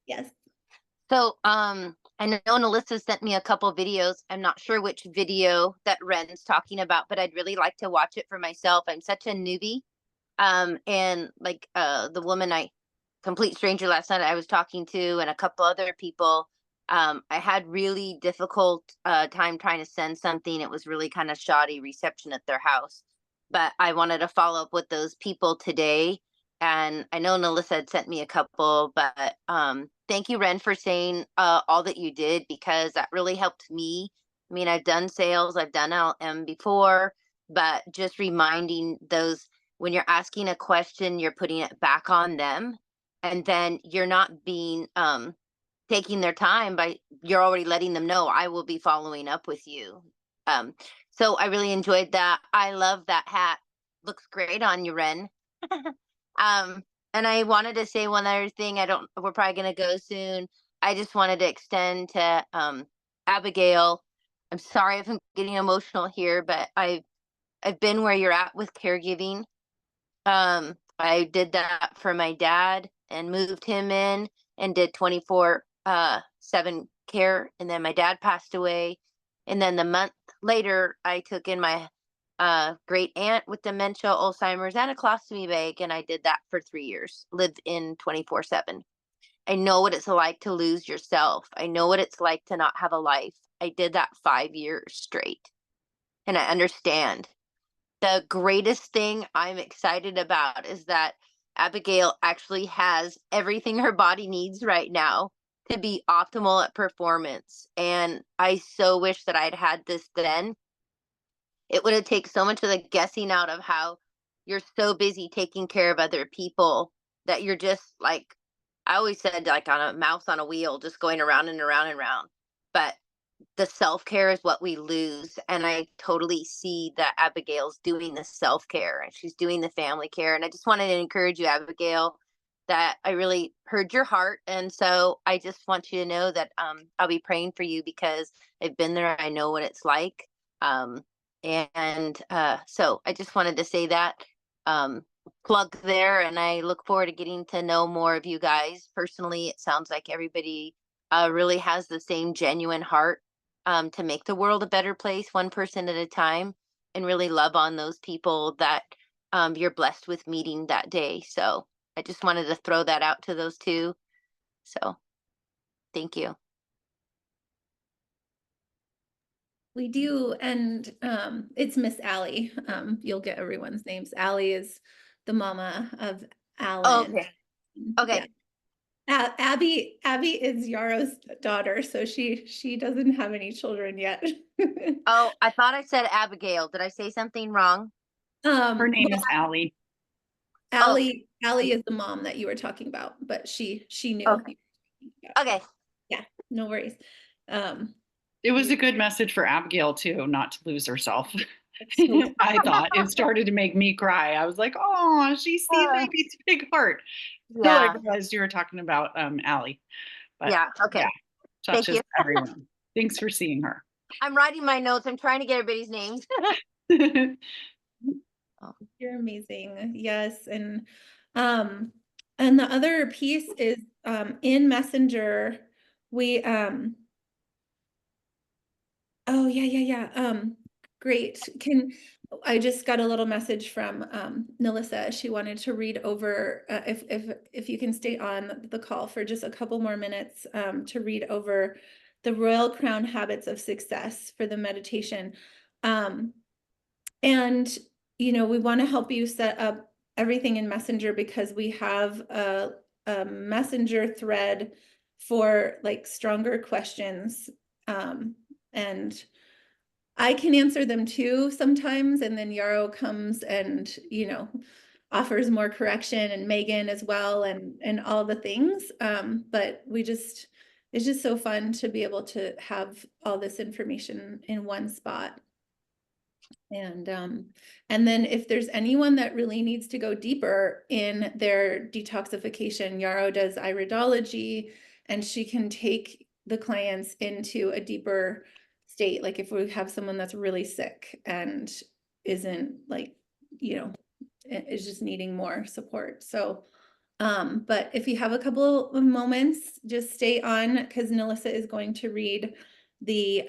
Yes. So, I know Neliza sent me a couple videos. I'm not sure which video that Ren's talking about, but I'd really like to watch it for myself. I'm such a newbie. And like the woman complete stranger last night I was talking to, and a couple other people, I had really difficult time trying to send something. It was really kind of shoddy reception at their house. But I wanted to follow up with those people today. And I know Neliza had sent me a couple, but thank you, Ren, for saying all that you did, because that really helped me. I mean, I've done sales, I've done LM before, but just reminding those, when you're asking a question, you're putting it back on them, and then you're not being taking their time by, you're already letting them know, I will be following up with you. So I really enjoyed that. I love that hat. Looks great on you, Ren. And I wanted to say one other thing. We're probably gonna go soon. I just wanted to extend to Abigail. I'm sorry if I'm getting emotional here, but I've been where you're at with caregiving. I did that for my dad and moved him in and did 24/7 care. And then my dad passed away. And then the month later, I took in my great aunt with dementia, Alzheimer's, and a colostomy bag. And I did that for 3 years, lived in 24/7. I know what it's like to lose yourself. I know what it's like to not have a life. I did that 5 years straight. And I understand. The greatest thing I'm excited about is that Abigail actually has everything her body needs right now to be optimal at performance. And I so wish that I'd had this then. It would have taken so much of the guessing out of how you're so busy taking care of other people that you're just like, I always said, like on a mouse on a wheel, just going around and around and around. But the self-care is what we lose, and I totally see that Abigail's doing the self-care and she's doing the family care. And I just wanted to encourage you, Abigail, that I really heard your heart, and so I just want you to know that I'll be praying for you, because I've been there. I know what it's like. And so I just wanted to say that, plug there, and I look forward to getting to know more of you guys personally. It sounds like everybody really has the same genuine heart to make the world a better place, one person at a time, and really love on those people that you're blessed with meeting that day. So I just wanted to throw that out to those two. So thank you. We do, and it's Miss Allie. You'll get everyone's names. Allie is the mama of Alan. Okay. Okay. Yeah. Abby is Yarrow's daughter, so she doesn't have any children yet. Oh, I thought I said Abigail. Did I say something wrong? Her name is Allie. Allie is the mom that you were talking about, but she knew. Okay. Okay. Yeah, no worries. It was a good message for Abigail too, not to lose herself. I thought it started to make me cry. I was like, oh, she sees baby's big heart. So I realized you were talking about Allie. But, yeah. Okay. Yeah, Thank touches you. everyone. Thanks for seeing her. I'm writing my notes. I'm trying to get everybody's names. You're amazing. Yes. And the other piece is in Messenger, we oh yeah. Great. I just got a little message from Neliza. She wanted to read over if you can stay on the call for just a couple more minutes to read over the Royal Crown Habits of Success for the meditation. And we want to help you set up everything in Messenger because we have a Messenger thread for like stronger questions. And I can answer them too sometimes. And then Yarrow comes and, offers more correction, and Megan as well, and all the things. But it's just so fun to be able to have all this information in one spot. And then if there's anyone that really needs to go deeper in their detoxification, Yarrow does iridology, and she can take the clients into a deeper state. Like if we have someone that's really sick and isn't like, is just needing more support. So, but if you have a couple of moments, just stay on because Neliza is going to read the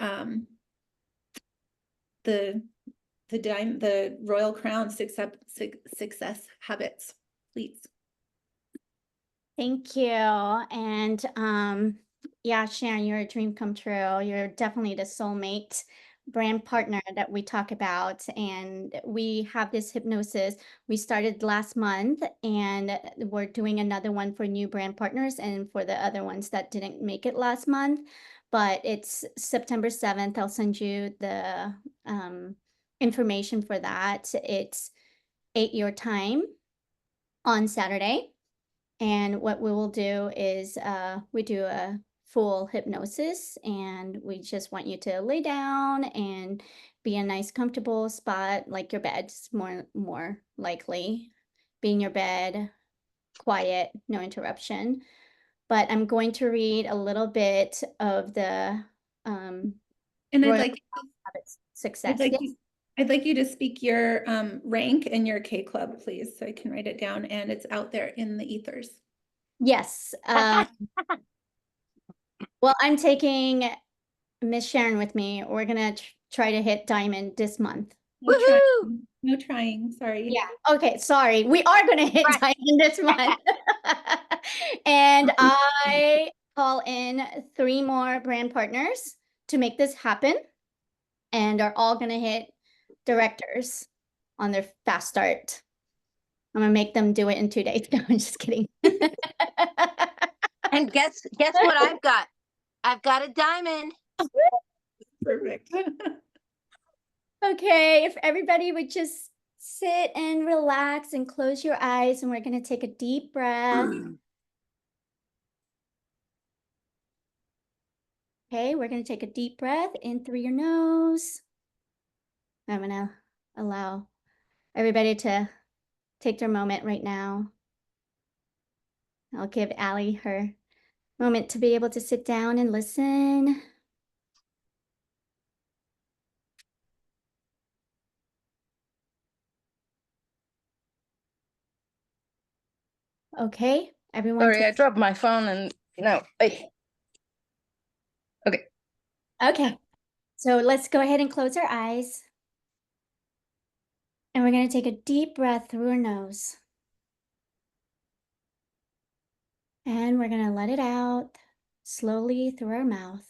Royal Crown success habits, please. Thank you. And yeah, Sharon, you're a dream come true. You're definitely the soulmate brand partner that we talk about. And we have this hypnosis. We started last month, and we're doing another one for new brand partners and for the other ones that didn't make it last month. But it's September 7th. I'll send you the information for that. It's 8 your time on Saturday. And what we will do is we do a full hypnosis, and we just want you to lay down and be in a nice comfortable spot, like your bed's more likely. Be in your bed, quiet, no interruption. But I'm going to read a little bit of the and I'd like success. I'd like you to speak your rank and your K club, please, so I can write it down and it's out there in the ethers. Yes. Well, I'm taking Miss Sharon with me. We're gonna try to hit diamond this month. No trying. Sorry. Yeah. Okay. Sorry. We are gonna hit diamond this month. And I call in 3 more brand partners to make this happen, and are all gonna hit directors on their fast start. I'm gonna make them do it in 2 days. No, I'm just kidding. And guess what I've got? I've got a diamond. Perfect. Okay, if everybody would just sit and relax and close your eyes, and we're gonna take a deep breath. Okay, we're gonna take a deep breath in through your nose. I'm gonna allow everybody to take their moment right now. I'll give Allie her moment to be able to sit down and listen. Okay, everyone. Sorry, I dropped my phone and no. Okay. Okay, so let's go ahead and close our eyes. And we're going to take a deep breath through our nose. And we're going to let it out slowly through our mouth.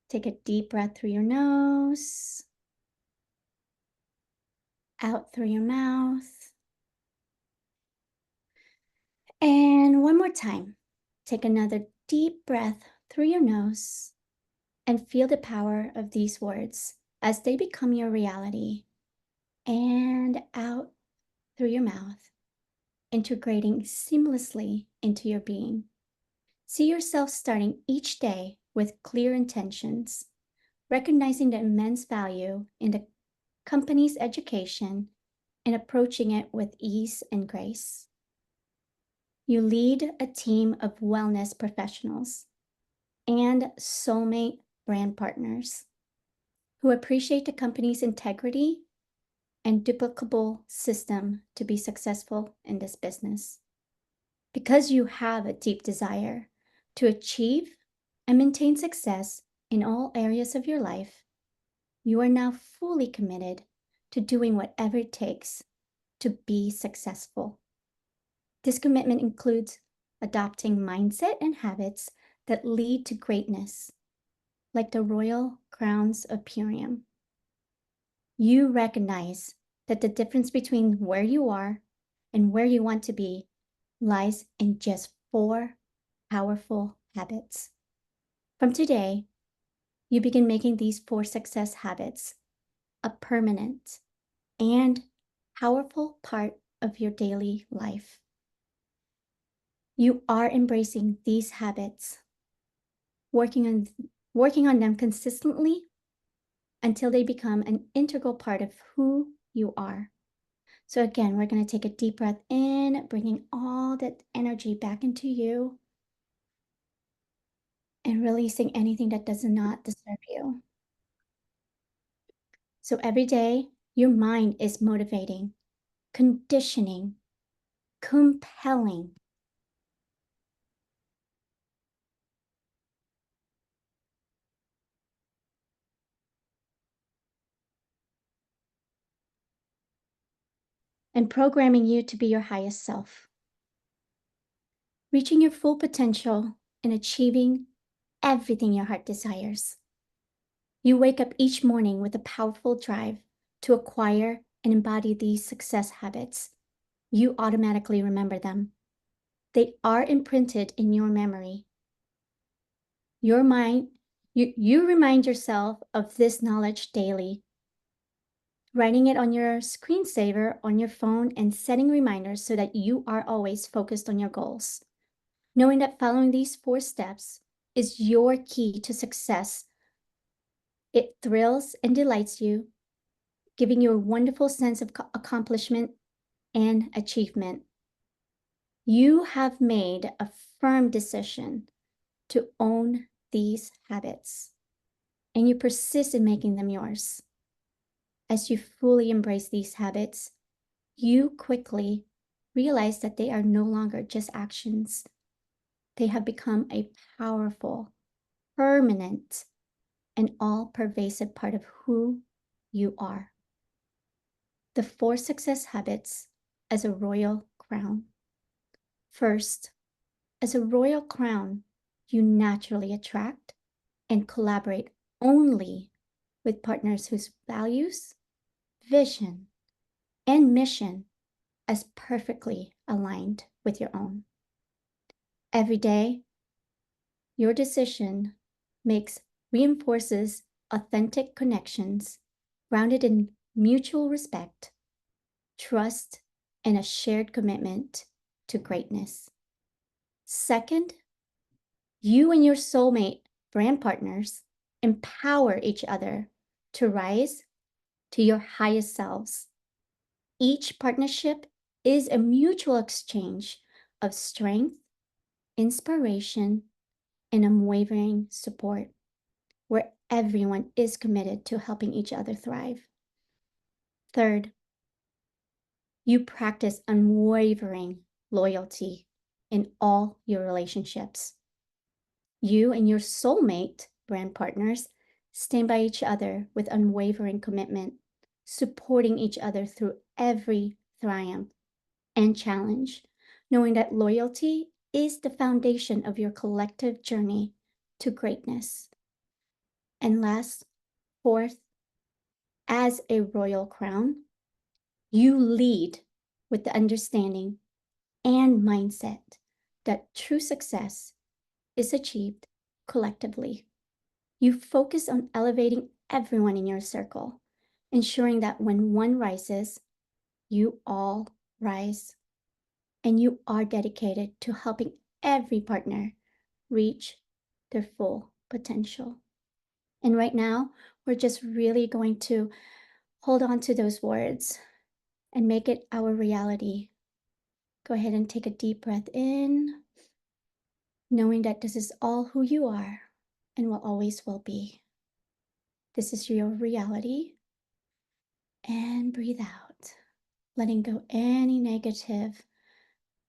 Take a deep breath through your nose, out through your mouth. And one more time. Take another deep breath through your nose and feel the power of these words as they become your reality. And out through your mouth, integrating seamlessly into your being. See yourself starting each day with clear intentions, recognizing the immense value in the company's education and approaching it with ease and grace. You lead a team of wellness professionals and soulmate brand partners who appreciate the company's integrity and duplicable system to be successful in this business. Because you have a deep desire to achieve and maintain success in all areas of your life, you are now fully committed to doing whatever it takes to be successful. This commitment includes adopting mindset and habits that lead to greatness, like the royal crowns of Purium. You recognize that the difference between where you are and where you want to be lies in just 4 powerful habits. From today, you begin making these 4 success habits a permanent and powerful part of your daily life. You are embracing these habits, working on them consistently until they become an integral part of who you are. So again, we're going to take a deep breath in, bringing all that energy back into you and releasing anything that does not disturb you. So every day, your mind is motivating, conditioning, compelling. And programming you to be your highest self. Reaching your full potential and achieving everything your heart desires. You wake up each morning with a powerful drive to acquire and embody these success habits. You automatically remember them. They are imprinted in your memory. Your mind, you remind yourself of this knowledge daily, writing it on your screensaver on your phone and setting reminders so that you are always focused on your goals. Knowing that following these 4 steps is your key to success. It thrills and delights you, giving you a wonderful sense of accomplishment and achievement. You have made a firm decision to own these habits, and you persist in making them yours. As you fully embrace these habits, you quickly realize that they are no longer just actions. They have become a powerful, permanent, and all-pervasive part of who you are. The 4 success habits as a royal crown. First, as a royal crown, you naturally attract and collaborate only with partners whose values, vision, and mission as perfectly aligned with your own. Every day, your decision reinforces authentic connections grounded in mutual respect, trust, and a shared commitment to greatness. Second, you and your soulmate brand partners empower each other to rise to your highest selves. Each partnership is a mutual exchange of strength, inspiration, and unwavering support, where everyone is committed to helping each other thrive. Third, You practice unwavering loyalty in all your relationships. You and your soulmate brand partners stand by each other with unwavering commitment, supporting each other through every triumph and challenge, knowing that loyalty is the foundation of your collective journey to greatness. And last, fourth, as a royal crown, you lead with the understanding and mindset that true success is achieved collectively. You focus on elevating everyone in your circle, ensuring that when one rises, you all rise. And you are dedicated to helping every partner reach their full potential. And right now, we're just really going to hold on to those words and make it our reality. Go ahead and take a deep breath in, knowing that this is all who you are and will always will be. This is your reality. And breathe out, letting go any negative,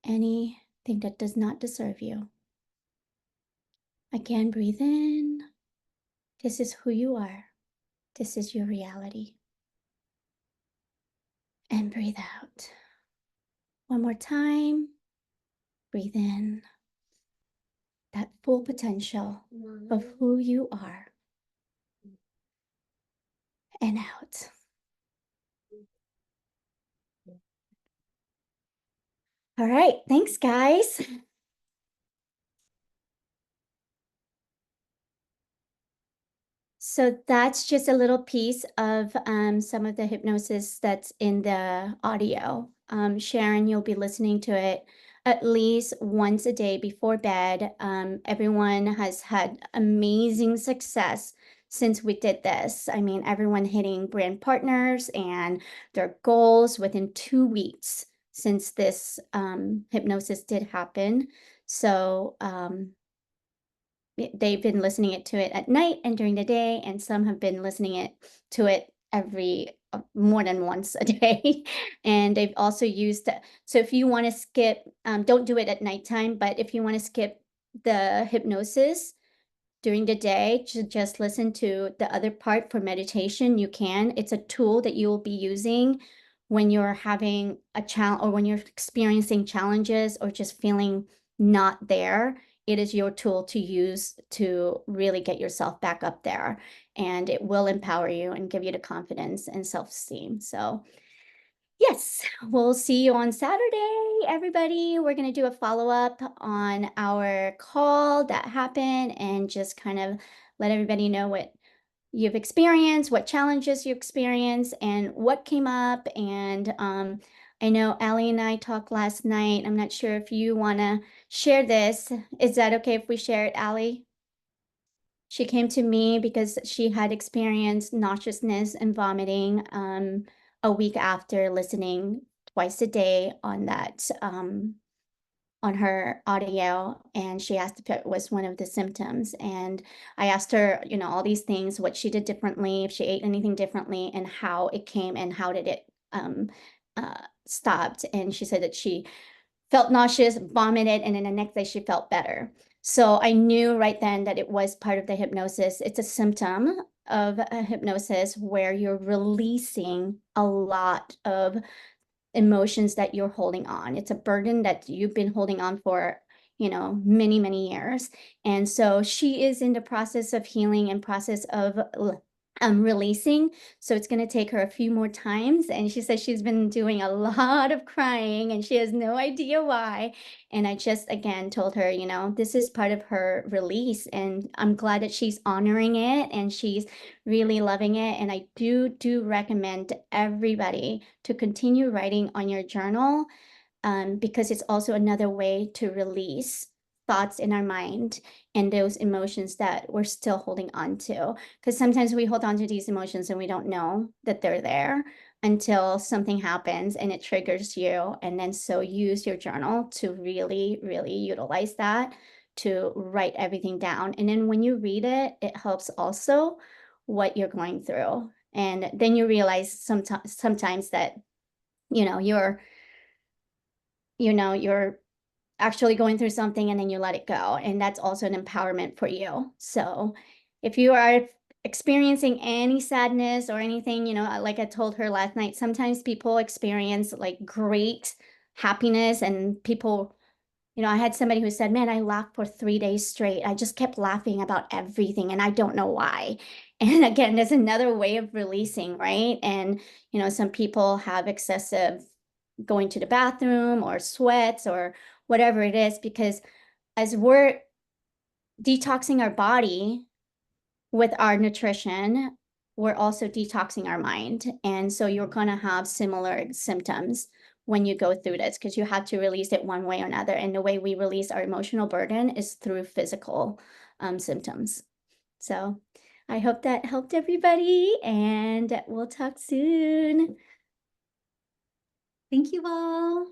anything that does not deserve you. Again, breathe in. This is who you are. This is your reality. And breathe out. One more time. Breathe in. That full potential of who you are. And out. All right. Thanks, guys. So that's just a little piece of some of the hypnosis that's in the audio. Sharon, you'll be listening to it at least once a day before bed. Everyone has had amazing success since we did this. I mean, everyone hitting brand partners and their goals within 2 weeks since this hypnosis did happen. So they've been listening to it at night and during the day, and some have been listening to it every more than once a day. And they've also used so if you want to skip, don't do it at nighttime, but if you want to skip the hypnosis during the day to just listen to the other part for meditation, you can. It's a tool that you will be using when you're having a challenge or when you're experiencing challenges or just feeling not there. It is your tool to use to really get yourself back up there, and it will empower you and give you the confidence and self-esteem. So yes, we'll see you on Saturday, everybody. We're going to do a follow-up on our call that happened and just kind of let everybody know what you've experienced, what challenges you experienced, and what came up. And I know Allie and I talked last night. I'm not sure if you want to share this. Is that okay if we share it, Allie? She came to me because she had experienced nauseousness and vomiting a week after listening twice a day on that on her audio, and she asked if it was one of the symptoms. And I asked her, you know, all these things, what she did differently, if she ate anything differently, and how it came and how did it stopped. And she said that she felt nauseous, vomited, and then the next day she felt better. So I knew right then that it was part of the hypnosis. It's a symptom of a hypnosis where you're releasing a lot of emotions that you're holding on. It's a burden that you've been holding on for, you know, many, many years. And so she is in the process of healing and process of releasing. So it's going to take her a few more times. And she says she's been doing a lot of crying and she has no idea why. And I just, again, told her, you know, this is part of her release. And I'm glad that she's honoring it and she's really loving it. And I do recommend everybody to continue writing on your journal because it's also another way to release thoughts in our mind and those emotions that we're still holding on to. Because sometimes we hold on to these emotions and we don't know that they're there until something happens and it triggers you. And then so use your journal to really, really utilize that, to write everything down. And then when you read it, it helps also what you're going through. And then you realize sometimes that, you know, you're you're actually going through something and then you let it go. And that's also an empowerment for you. So if you are experiencing any sadness or anything, like I told her last night, sometimes people experience like great happiness, and people, I had somebody who said, man, I laughed for 3 days straight. I just kept laughing about everything and I don't know why. And again, there's another way of releasing, right? And, some people have excessive going to the bathroom or sweats or whatever it is, because as we're detoxing our body with our nutrition, we're also detoxing our mind. And so you're going to have similar symptoms when you go through this, because you have to release it one way or another. And the way we release our emotional burden is through physical symptoms. So I hope that helped everybody, and we'll talk soon. Thank you all.